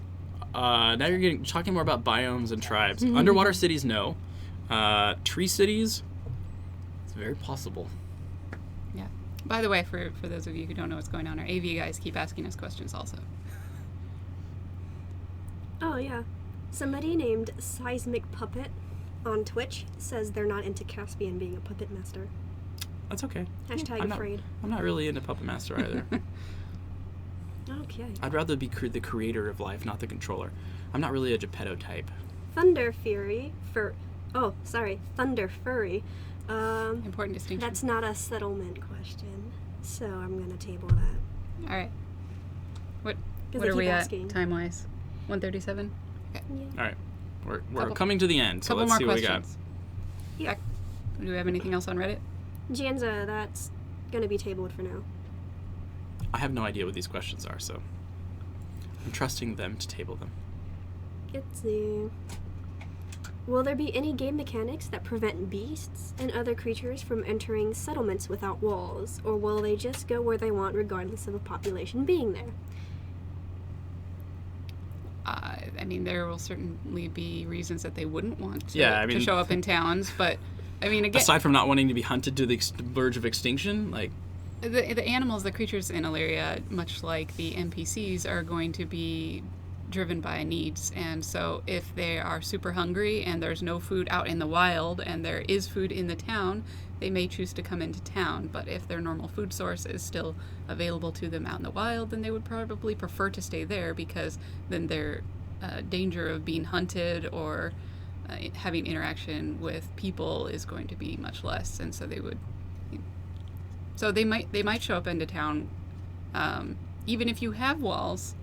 Now you're talking more about biomes and tribes. Underwater cities, no. Tree cities, it's very possible. Yeah. By the way, for those of you who don't know what's going on, our AV guys keep asking us questions also. Oh, yeah. Somebody named Seismic Puppet on Twitch says they're not into Caspian being a puppet master. That's okay. Hashtag I'm afraid. I'm not really into Puppet Master either. Okay. I'd rather be the creator of life, not the controller. I'm not really a Geppetto type. Thunder Fury Thunder Furry. Important distinction. That's not a settlement question, so I'm gonna table that. All right. What 'Cause what they are we keep at asking. time wise? 1:37. Yeah. All right, we're Couple- coming to the end, so Couple let's more see what we got. questions. Yeah. Do we have anything else on Reddit? Janza, that's gonna be tabled for now. I have no idea what these questions are, so I'm trusting them to table them. Let's see. Will there be any game mechanics that prevent beasts and other creatures from entering settlements without walls, or will they just go where they want regardless of a population being there? I mean, there will certainly be reasons that they wouldn't want to, Yeah, I mean- to show up in towns, but I mean, again, Aside from not wanting to be hunted to the verge of extinction, like the animals, the creatures in Elyria, much like the NPCs, are going to be driven by needs. And so if they are super hungry and there's no food out in the wild and there is food in the town, they may choose to come into town. But if their normal food source is still available to them out in the wild, then they would probably prefer to stay there, because then their danger of being hunted or having interaction with people is going to be much less. And so they would... So they might show up into town, even if you have walls,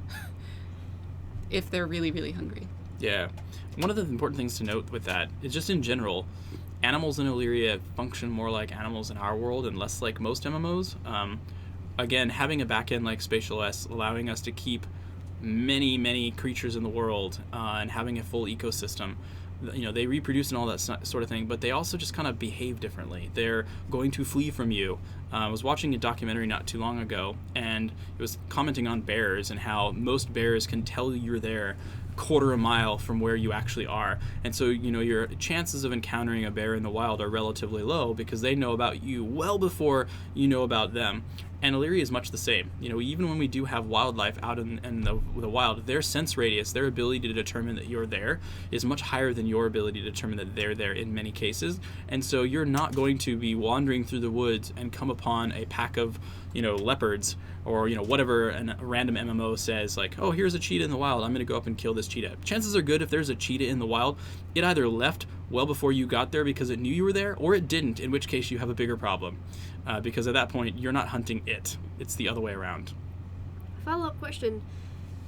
if they're really, really hungry. Yeah. One of the important things to note with that is just in general, animals in Elyria function more like animals in our world and less like most MMOs. Again, having a backend like Spatial S, allowing us to keep many, many creatures in the world and having a full ecosystem. You know, they reproduce and all that sort of thing, but they also just kind of behave differently. They're going to flee from you. I was watching a documentary not too long ago, and it was commenting on bears and how most bears can tell you're there quarter a mile from where you actually are. And so, you know, your chances of encountering a bear in the wild are relatively low because they know about you well before you know about them. And Elyria is much the same. You know, even when we do have wildlife out in the wild, their sense radius, their ability to determine that you're there is much higher than your ability to determine that they're there in many cases. And so you're not going to be wandering through the woods and come upon a pack of, you know, leopards or, you know, whatever a random MMO says, like, oh, here's a cheetah in the wild, I'm going to go up and kill this cheetah. Chances are good if there's a cheetah in the wild, it either left well before you got there because it knew you were there, or it didn't, in which case you have a bigger problem. Because at that point, you're not hunting it. It's the other way around. Follow-up question.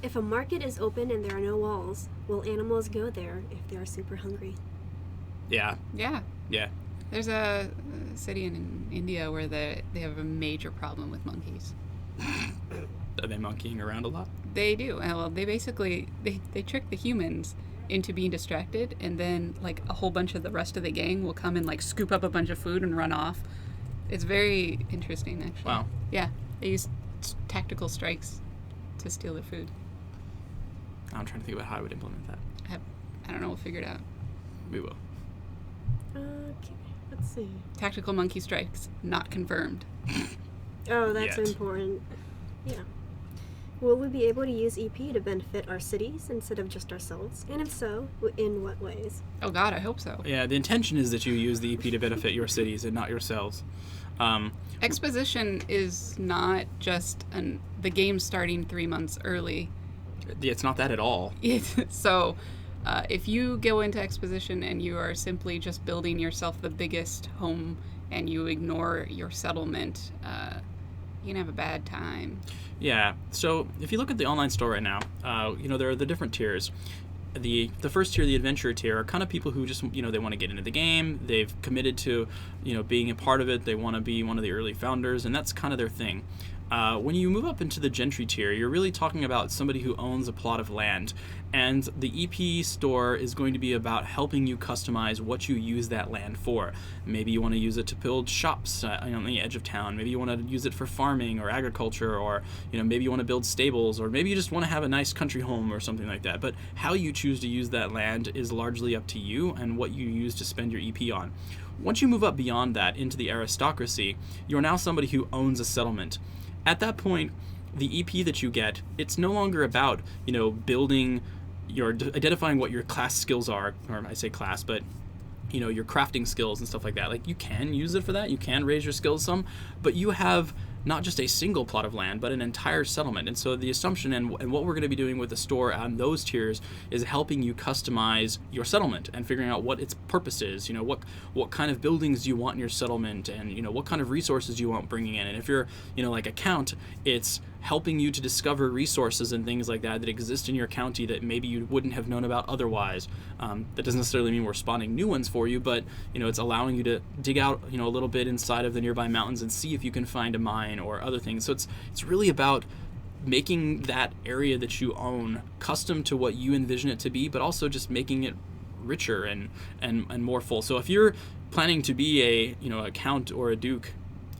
If a market is open and there are no walls, will animals go there if they are super hungry? Yeah. Yeah. Yeah. There's a city in India where they have a major problem with monkeys. Are they monkeying around a lot? They do. Well, they basically, they trick the humans into being distracted, and then like a whole bunch of the rest of the gang will come and like scoop up a bunch of food and run off. It's very interesting, actually. Wow. Yeah, they use tactical strikes to steal their food. I'm trying to think about how I would implement that. I don't know. We'll figure it out. We will. Okay, let's see. Tactical monkey strikes not confirmed. Oh, that's Yet. important. Yeah. Will we be able to use EP to benefit our cities instead of just ourselves? And if so, in what ways? Oh God, I hope so. Yeah, the intention is that you use the EP to benefit your cities and not yourselves. Exposition is not just the game starting 3 months early. It's not that at all. So, if you go into exposition and you are simply just building yourself the biggest home and you ignore your settlement, you can have a bad time. Yeah. So if you look at the online store right now, there are the different tiers. The first tier, the adventurer tier, are kind of people who just, they want to get into the game. They've committed to, being a part of it. They want to be one of the early founders, and that's kind of their thing. When you move up into the gentry tier, you're really talking about somebody who owns a plot of land. And the EP store is going to be about helping you customize what you use that land for. Maybe you want to use it to build shops on the edge of town. Maybe you want to use it for farming or agriculture, or maybe you want to build stables, or maybe you just want to have a nice country home or something like that. But how you choose to use that land is largely up to you and what you use to spend your EP on. Once you move up beyond that into the aristocracy, you're now somebody who owns a settlement. At that point, the EP that you get, it's no longer about, building identifying what your class skills are, or I say class, but your crafting skills and stuff like that. Like, you can use it for that, you can raise your skills some, but you have not just a single plot of land, but an entire settlement. And so the assumption and what we're going to be doing with the store on those tiers is helping you customize your settlement and figuring out what its purpose is. What kind of buildings you want in your settlement, and what kind of resources you want bringing in. And if you're like a count, it's helping you to discover resources and things like that exist in your county that maybe you wouldn't have known about otherwise. That doesn't necessarily mean we're spawning new ones for you, but it's allowing you to dig out a little bit inside of the nearby mountains and see if you can find a mine or other things. So it's really about making that area that you own custom to what you envision it to be, but also just making it richer and more full. So if you're planning to be a count or a duke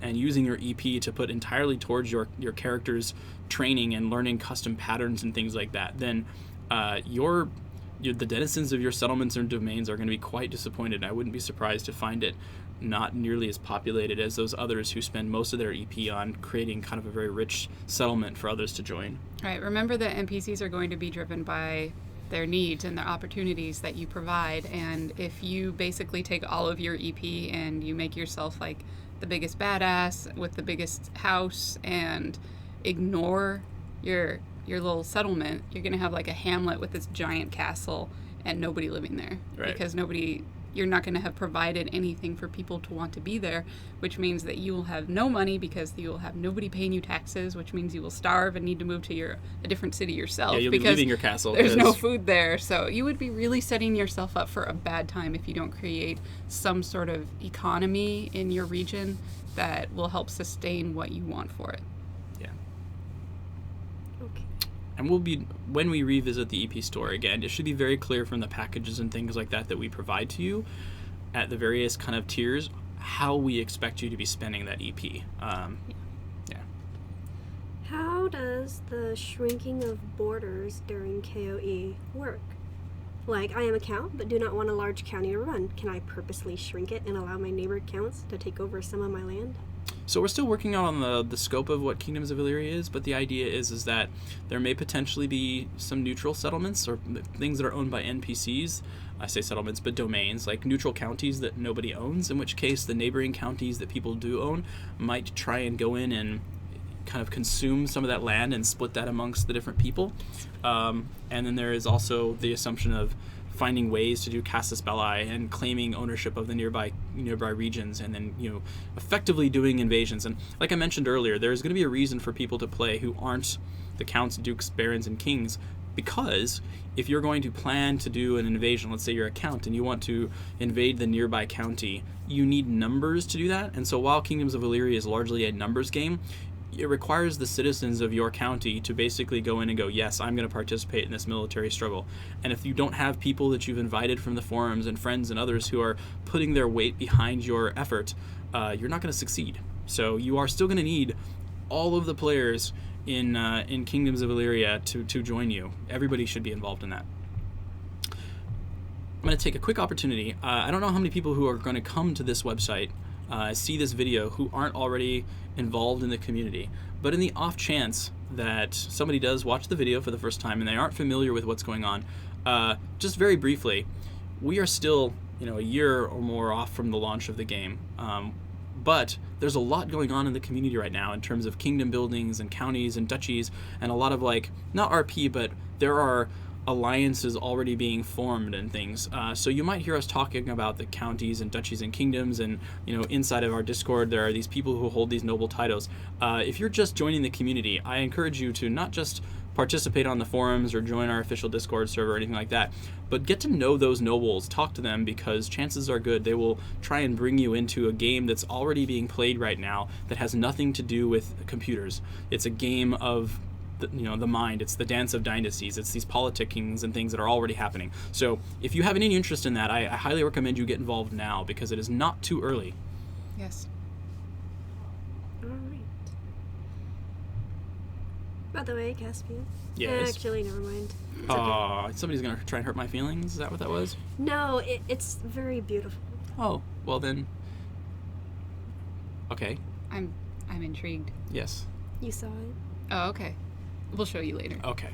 and using your EP to put entirely towards your character's training and learning custom patterns and things like that, then the denizens of your settlements and domains are going to be quite disappointed. I wouldn't be surprised to find it not nearly as populated as those others who spend most of their EP on creating kind of a very rich settlement for others to join. Right. Remember that NPCs are going to be driven by their needs and their opportunities that you provide. And if you basically take all of your EP and you make yourself like the biggest badass with the biggest house and ignore your little settlement, you're going to have like a hamlet with this giant castle and nobody living there. Right. Because you're not going to have provided anything for people to want to be there, which means that you will have no money because you will have nobody paying you taxes, which means you will starve and need to move to a different city yourself. Yeah, you'll because be leaving your castle. There's no food there. So you would be really setting yourself up for a bad time if you don't create some sort of economy in your region that will help sustain what you want for it. Okay. And when we revisit the EP store again, it should be very clear from the packages and things like that we provide to you at the various kind of tiers how we expect you to be spending that EP. How does the shrinking of borders during KOE work? Like, I am a count, but do not want a large county to run. Can I purposely shrink it and allow my neighbor counts to take over some of my land? So we're still working on the scope of what Kingdoms of Elyria is, but the idea is that there may potentially be some neutral settlements or things that are owned by NPCs. I say settlements, but domains, like neutral counties that nobody owns, in which case the neighboring counties that people do own might try and go in and kind of consume some of that land and split that amongst the different people. And then there is also the assumption of finding ways to do casus belli and claiming ownership of the nearby regions, and then effectively doing invasions. And like I mentioned earlier, there's going to be a reason for people to play who aren't the counts, dukes, barons, and kings, because if you're going to plan to do an invasion, let's say you're a count and you want to invade the nearby county, you need numbers to do that. And so while Kingdoms of Elyria is largely a numbers game, it requires the citizens of your county to basically go in and go, yes, I'm going to participate in this military struggle. And if you don't have people that you've invited from the forums and friends and others who are putting their weight behind your effort, you're not going to succeed. So you are still going to need all of the players in Kingdoms of Elyria to join you. Everybody should be involved in that. I'm going to take a quick opportunity. I don't know how many people who are going to come to this website, see this video, who aren't already involved in the community. But in the off chance that somebody does watch the video for the first time and they aren't familiar with what's going on, just very briefly, we are still, a year or more off from the launch of the game. But there's a lot going on in the community right now in terms of kingdom buildings and counties and duchies, and a lot of not RP, but there are alliances already being formed and things. So you might hear us talking about the counties and duchies and kingdoms, and inside of our Discord there are these people who hold these noble titles. If you're just joining the community, I encourage you to not just participate on the forums or join our official Discord server or anything like that, but get to know those nobles, talk to them, because chances are good they will try and bring you into a game that's already being played right now that has nothing to do with computers. It's a game of the mind. It's the dance of dynasties. It's these politickings and things that are already happening. So if you have any interest in that, I highly recommend you get involved now, because it is not too early. Yes. All right. By the way, Caspian. Yes. Actually, never mind. It's Okay. Somebody's gonna try and hurt my feelings. Is that what that was? No, it's very beautiful. Oh, well then. Okay. I'm intrigued. Yes. You saw it. Oh, okay. We'll show you later. Okay.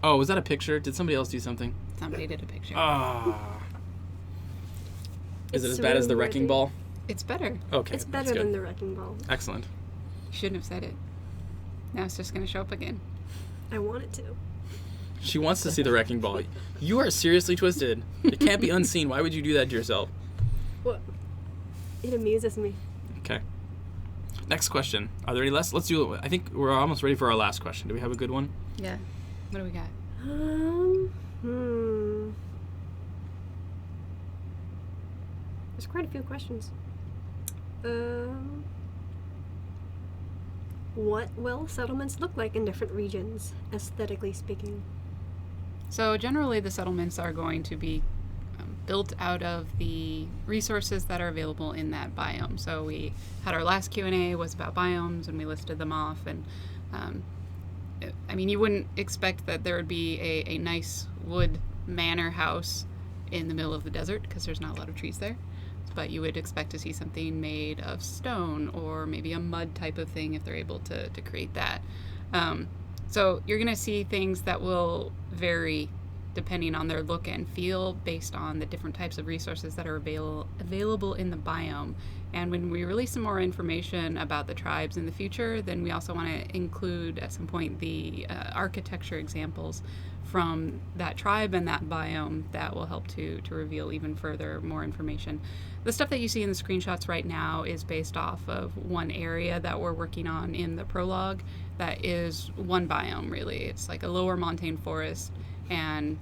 Oh, was that a picture? Did somebody else do something? Somebody did a picture. Ah. Is it It's as bad as the really wrecking worthy. ball? It's better. Okay. It's that's better good. than the wrecking ball. Excellent. You shouldn't have said it. Now it's just going to show up again. I want it to. She wants to see the wrecking ball. You are seriously twisted. It can't be unseen. Why would you do that to yourself? What? It amuses me. Okay. Next question. Are there any less? Let's do. I think we're almost ready for our last question. Do we have a good one? Yeah. What do we got? There's quite a few questions. What will settlements look like in different regions, aesthetically speaking? So generally the settlements are going to be built out of the resources that are available in that biome. So we had our last Q&A was about biomes, and we listed them off, and you wouldn't expect that there would be a nice wood manor house in the middle of the desert, because there's not a lot of trees there. But you would expect to see something made of stone, or maybe a mud type of thing if they're able to create that. So you're going to see things that will vary depending on their look and feel based on the different types of resources that are available in the biome. And when we release some more information about the tribes in the future, then we also want to include at some point the architecture examples from that tribe and that biome that will help to reveal even further more information. The stuff that you see in the screenshots right now is based off of one area that we're working on in the prologue that is one biome, really. It's like a lower montane forest, and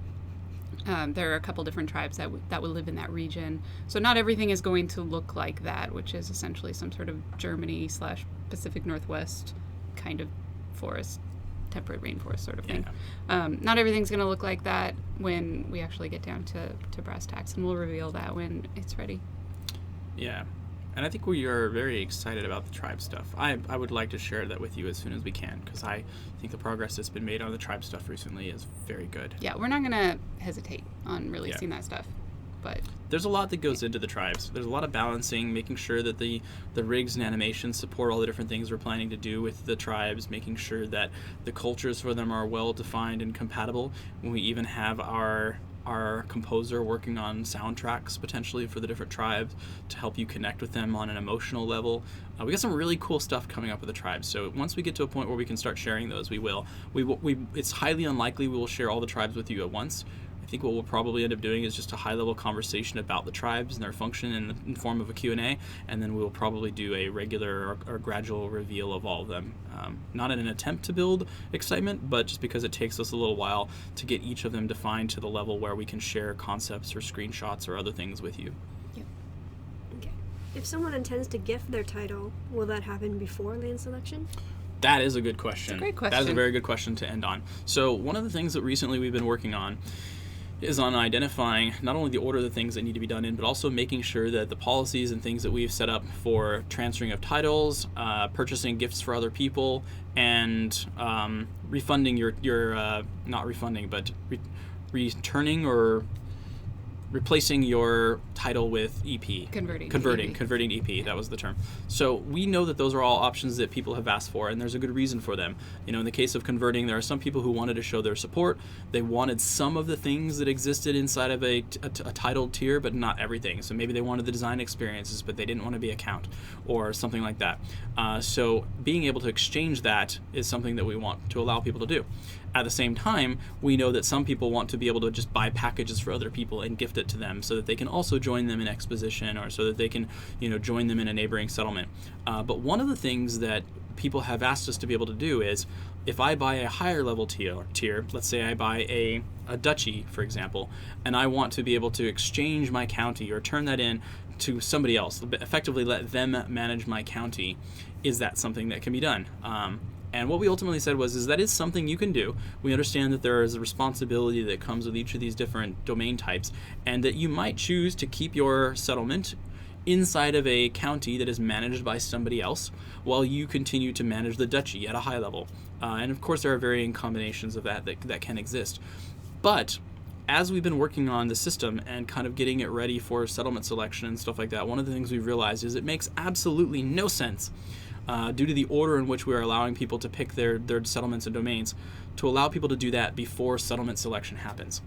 there are a couple different tribes that would live in that region. So not everything is going to look like that, which is essentially some sort of Germany/Pacific Northwest kind of forest, temperate rainforest sort of thing. Yeah. Not everything's going to look like that when we actually get down to brass tacks, and we'll reveal that when it's ready. Yeah. And I think we are very excited about the tribe stuff. I would like to share that with you as soon as we can, because I think the progress that's been made on the tribe stuff recently is very good. Yeah, we're not going to hesitate on releasing that stuff. But there's a lot that goes into the tribes. There's a lot of balancing, making sure that the rigs and animations support all the different things we're planning to do with the tribes, making sure that the cultures for them are well defined and compatible. When we even have our composer working on soundtracks potentially for the different tribes to help you connect with them on an emotional level. We got some really cool stuff coming up with the tribes. So once we get to a point where we can start sharing those, we will. It's highly unlikely we will share all the tribes with you at once. I think what we'll probably end up doing is just a high-level conversation about the tribes and their function in the form of a Q&A, and then we'll probably do a regular or gradual reveal of all of them. Not in an attempt to build excitement, but just because it takes us a little while to get each of them defined to the level where we can share concepts or screenshots or other things with you. Yep. Okay. If someone intends to gift their title, will that happen before land selection? That is a good question. It's a great question. That is a very good question to end on. So one of the things that recently we've been working on is on identifying not only the order of the things that need to be done in, but also making sure that the policies and things that we've set up for transferring of titles, purchasing gifts for other people, and refunding your not refunding, but returning or replacing your title with EP. Converting EP, that was the term. So we know that those are all options that people have asked for, and there's a good reason for them. You know, in the case of converting, there are some people who wanted to show their support. They wanted some of the things that existed inside of a titled tier, but not everything. So maybe they wanted the design experiences, but they didn't want to be a count, or something like that. So being able to exchange that is something that we want to allow people to do. At the same time, we know that some people want to be able to just buy packages for other people and gift it to them so that they can also join them in exposition, or so that they can, you know, join them in a neighboring settlement. But one of the things that people have asked us to be able to do is, if I buy a higher level tier, let's say I buy a duchy, for example, and I want to be able to exchange my county or turn that in to somebody else, effectively let them manage my county, is that something that can be done? And what we ultimately said is that is something you can do. We understand that there is a responsibility that comes with each of these different domain types, and that you might choose to keep your settlement inside of a county that is managed by somebody else while you continue to manage the duchy at a high level. And of course there are varying combinations of that can exist. But as we've been working on the system and kind of getting it ready for settlement selection and stuff like that, one of the things we've realized is it makes absolutely no sense, due to the order in which we are allowing people to pick their settlements and domains, to allow people to do that before settlement selection happens.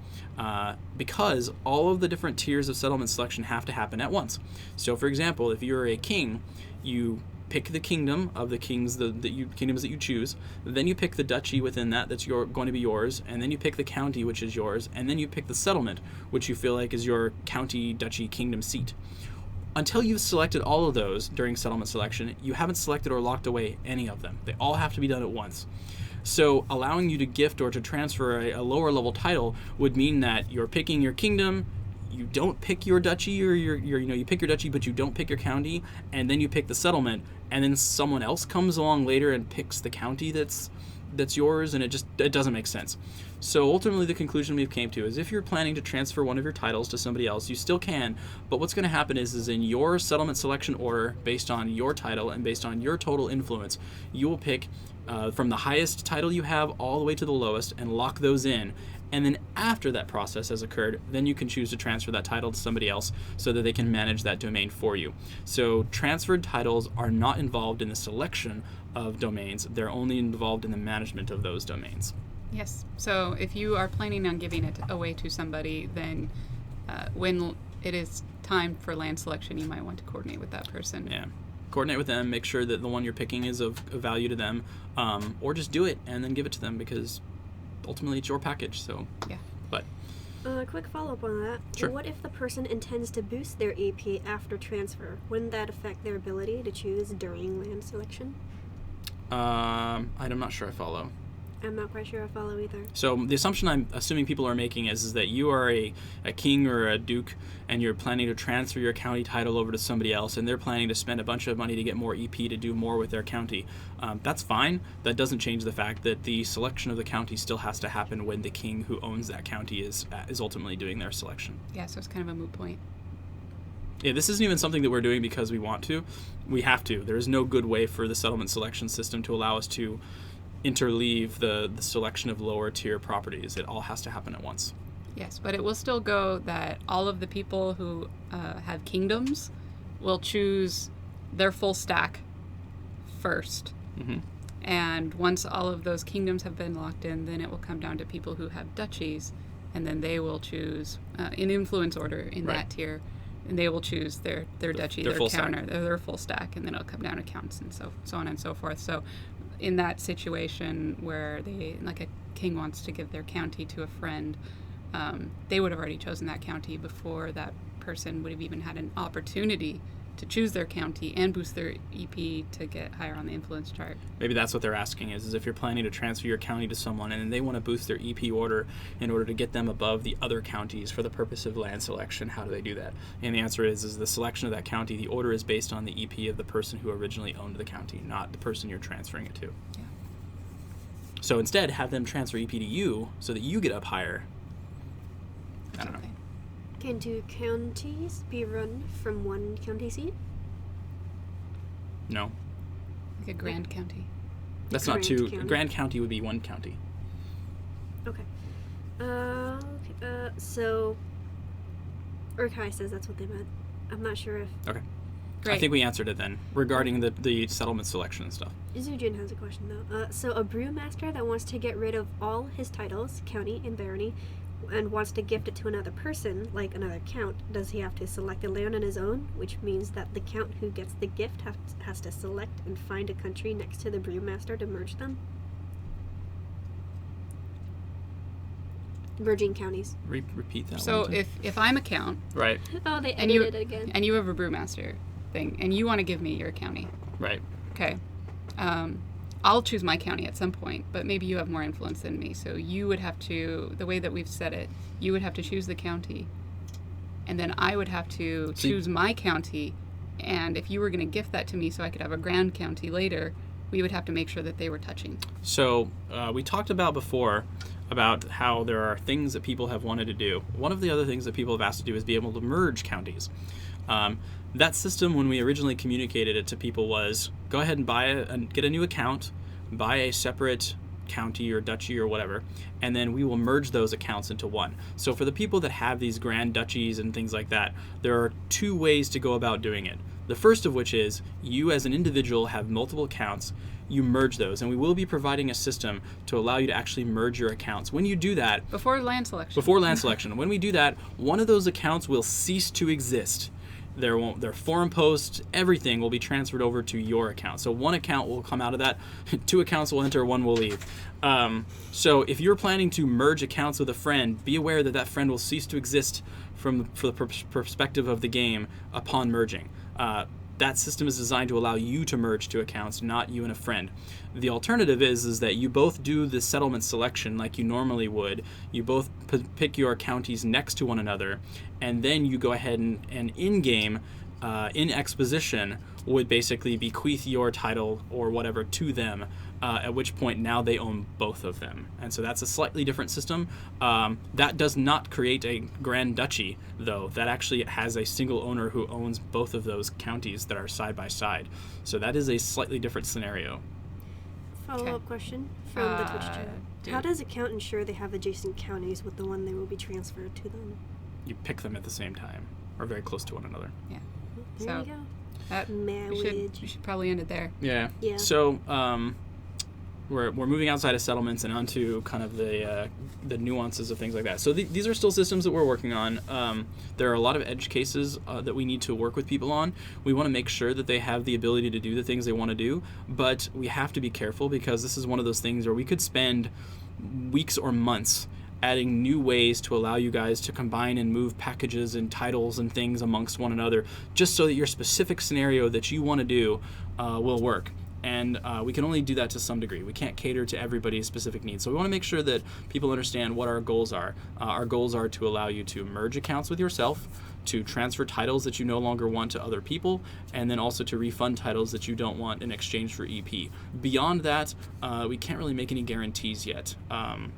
Because all of the different tiers of settlement selection have to happen at once. So for example, if you're a king, you pick the kingdom of the kingdoms that you choose, then you pick the duchy within that's going to be yours, and then you pick the county, which is yours, and then you pick the settlement, which you feel like is your county, duchy, kingdom seat. Until you've selected all of those during settlement selection, you haven't selected or locked away any of them. They all have to be done at once. So allowing you to gift or to transfer a lower level title would mean that you're picking your kingdom, you don't pick your duchy, or you pick your duchy but you don't pick your county, and then you pick the settlement, and then someone else comes along later and picks the county that's yours, and it doesn't make sense. So ultimately the conclusion we've came to is, if you're planning to transfer one of your titles to somebody else, you still can, but what's going to happen is in your settlement selection order, based on your title and based on your total influence, you will pick from the highest title you have all the way to the lowest and lock those in. And then after that process has occurred, then you can choose to transfer that title to somebody else so that they can manage that domain for you. So transferred titles are not involved in the selection of domains. They're only involved in the management of those domains. Yes. So if you are planning on giving it away to somebody, then when it is time for land selection, you might want to coordinate with that person. Yeah. Coordinate with them, make sure that the one you're picking is of value to them, or just do it and then give it to them, because ultimately it's your package. So yeah. But quick follow-up on that. Sure. What if the person intends to boost their EP after transfer? Wouldn't that affect their ability to choose during land selection? I'm not sure I follow. I'm not quite sure I follow either. So the assumption I'm assuming people are making is that you are a king or a duke, and you're planning to transfer your county title over to somebody else, and they're planning to spend a bunch of money to get more EP to do more with their county. That's fine. That doesn't change the fact that the selection of the county still has to happen when the king who owns that county is ultimately doing their selection. Yeah, so it's kind of a moot point. Yeah, this isn't even something that we're doing because we want to. We have to. There is no good way for the settlement selection system to allow us to interleave the selection of lower tier properties. It all has to happen at once. Yes, but it will still go that all of the people who have kingdoms will choose their full stack first. Mm-hmm. And once all of those kingdoms have been locked in, then it will come down to people who have duchies, and then they will choose in influence order in Right. that tier, and they will choose their duchy, their full counter, their full stack, and then it'll come down to counts and so on and so forth. So in that situation where a king wants to give their county to a friend, they would have already chosen that county before that person would have even had an opportunity to choose their county and boost their EP to get higher on the influence chart. Maybe that's what they're asking is if you're planning to transfer your county to someone and they want to boost their EP order in order to get them above the other counties for the purpose of land selection, how do they do that? And the answer is the selection of that county, the order is based on the EP of the person who originally owned the county, not the person you're transferring it to. Yeah. So instead, have them transfer EP to you so that you get up higher. Can 2 counties be run from 1 county seat? No, Like a grand county. that's not Grand 2. county. Grand county would be 1 county. Okay. So Urkai says that's what they meant. I'm not sure if Okay. Great. I think we answered it then regarding the settlement selection and stuff. Zujin has a question though. So a brewmaster that wants to get rid of all his titles, county and barony, and wants to gift it to another person, like another count, does he have to select a land on his own? Which means that the count who gets the gift has to select and find a country next to the brewmaster to merge them? Merging counties. Repeat that So one. if I'm a count Right, Oh, they And you- edited it again. and you have a brewmaster thing, and you want to give me your county, right. okay, I'll choose my county at some point, but maybe you have more influence than me, so you would have to, the way that we've said it, you would have to choose the county, and then I would have to See- choose my county, and if you were going to gift that to me so I could have a grand county later, we would have to make sure that they were touching. So we talked about before about how there are things that people have wanted to do. One of the other things that people have asked to do is be able to merge counties. That system, when we originally communicated it to people, was go ahead and get a new account, buy a separate county or duchy or whatever, and then we will merge those accounts into one. So for the people that have these grand duchies and things like that, there are 2 ways to go about doing it. The first of which is you as an individual have multiple accounts, you merge those, and we will be providing a system to allow you to actually merge your accounts. When you do that, Before land selection. when we do that, one of those accounts will cease to exist. Their forum posts, everything will be transferred over to your account. So 1 account will come out of that, 2 accounts will enter, 1 will leave. So if you're planning to merge accounts with a friend, be aware that that friend will cease to exist for the perspective of the game upon merging. That system is designed to allow you to merge 2 accounts, not you and a friend. The alternative is that you both do the settlement selection like you normally would. You both pick your counties next to one another, and then you go ahead and in-game, in exposition, would basically bequeath your title or whatever to them, at which point now they own both of them. And so that's a slightly different system. That does not create a grand duchy, though. That actually has a single owner who owns both of those counties that are side by side. So that is a slightly different scenario. Follow-up question from the Twitch chat. How does a count ensure they have adjacent counties with the one they will be transferred to them? You pick them at the same time, or very close to one another. Yeah. There So- you go. That, Marriage. we should probably end it there. Yeah. Yeah. So we're moving outside of settlements and onto kind of the nuances of things like that. So these are still systems that we're working on. There are a lot of edge cases that we need to work with people on. We want to make sure that they have the ability to do the things they want to do, but we have to be careful because this is one of those things where we could spend weeks or months adding new ways to allow you guys to combine and move packages and titles and things amongst one another, just so that your specific scenario that you want to do will work. And we can only do that to some degree. We can't cater to everybody's specific needs. So we want to make sure that people understand what our goals are. Our goals are to allow you to merge accounts with yourself, to transfer titles that you no longer want to other people, and then also to refund titles that you don't want in exchange for EP. Beyond that, we can't really make any guarantees yet.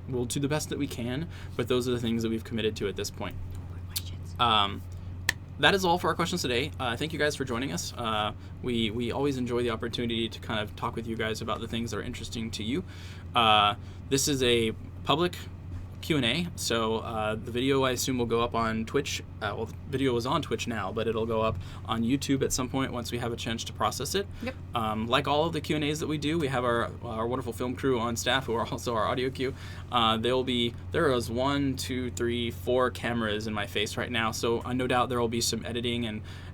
We'll do the best that we can, but those are the things that we've committed to at this point. That is all for our questions today. Thank you guys for joining us. We always enjoy the opportunity to kind of talk with you guys about the things that are interesting to you. This is a public Q&A, so the video I assume will go up on Twitch. Well, the video is on Twitch now, but it'll go up on YouTube at some point once we have a chance to process it. Yep. Like all of the Q&As that we do, we have our wonderful film crew on staff who are also our audio queue. There is 1, 2, 3, 4 cameras in my face right now, so no doubt there will be some editing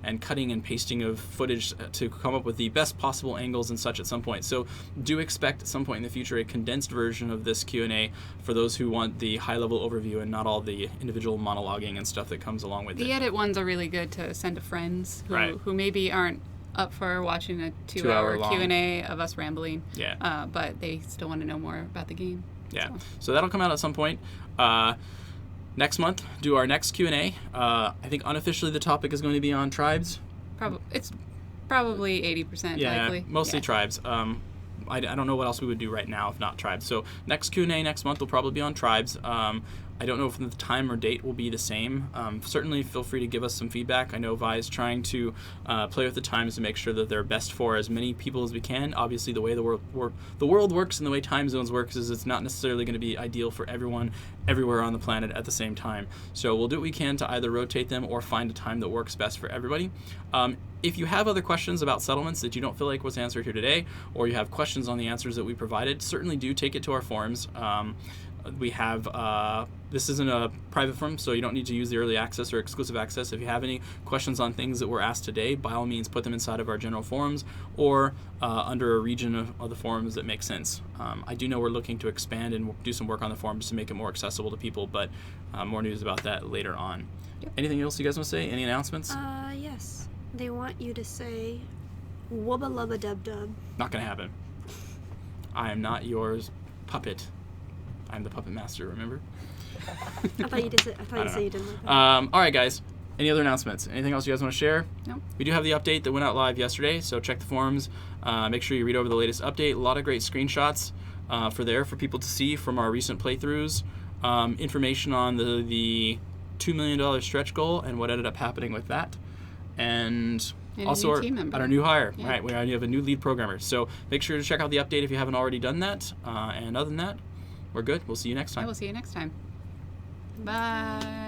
and cutting and pasting of footage to come up with the best possible angles and such at some point. So do expect at some point in the future a condensed version of this Q&A for those who want the high-level overview and not all the individual monologuing and stuff that comes along with it. The edit ones are really good to send to friends who maybe aren't up for watching a 2-hour long Q&A of us rambling. Yeah. But they still want to know more about the game. Yeah. So that'll come out at some point. Next month, do our next Q&A. I think unofficially the topic is going to be on tribes. It's probably 80% likely. Mostly tribes. I don't know what else we would do right now if not tribes. So next Q&A next month will probably be on tribes. I don't know if the time or date will be the same. Certainly feel free to give us some feedback. I know Vi is trying to play with the times to make sure that they're best for as many people as we can. Obviously, the way the world works and the way time zones works is it's not necessarily going to be ideal for everyone everywhere on the planet at the same time. So we'll do what we can to either rotate them or find a time that works best for everybody. If you have other questions about settlements that you don't feel like was answered here today, or you have questions on the answers that we provided, certainly do take it to our forums. We have, this isn't a private forum, so you don't need to use the early access or exclusive access. If you have any questions on things that were asked today, by all means put them inside of our general forums or under a region of the forums that makes sense. I do know we're looking to expand and do some work on the forums to make it more accessible to people, but more news about that later on. Yep. Anything else you guys want to say? Any announcements? Yes. They want you to say, wubba lubba dub dub. Not gonna happen. I am not yours puppet. I'm the puppet master, remember? I thought you did. I thought you said you didn't like that. All right, guys. Any other announcements? Anything else you guys want to share? No. We do have the update that went out live yesterday, so check the forums. Make sure you read over the latest update. A lot of great screenshots for people to see from our recent playthroughs. Information on the $2 million stretch goal and what ended up happening with that. And also a new team member. our new hire. Yeah. Right, we already have a new lead programmer. So make sure to check out the update if you haven't already done that. And other than that, we're good. We'll see you next time. I will see you next time. Bye.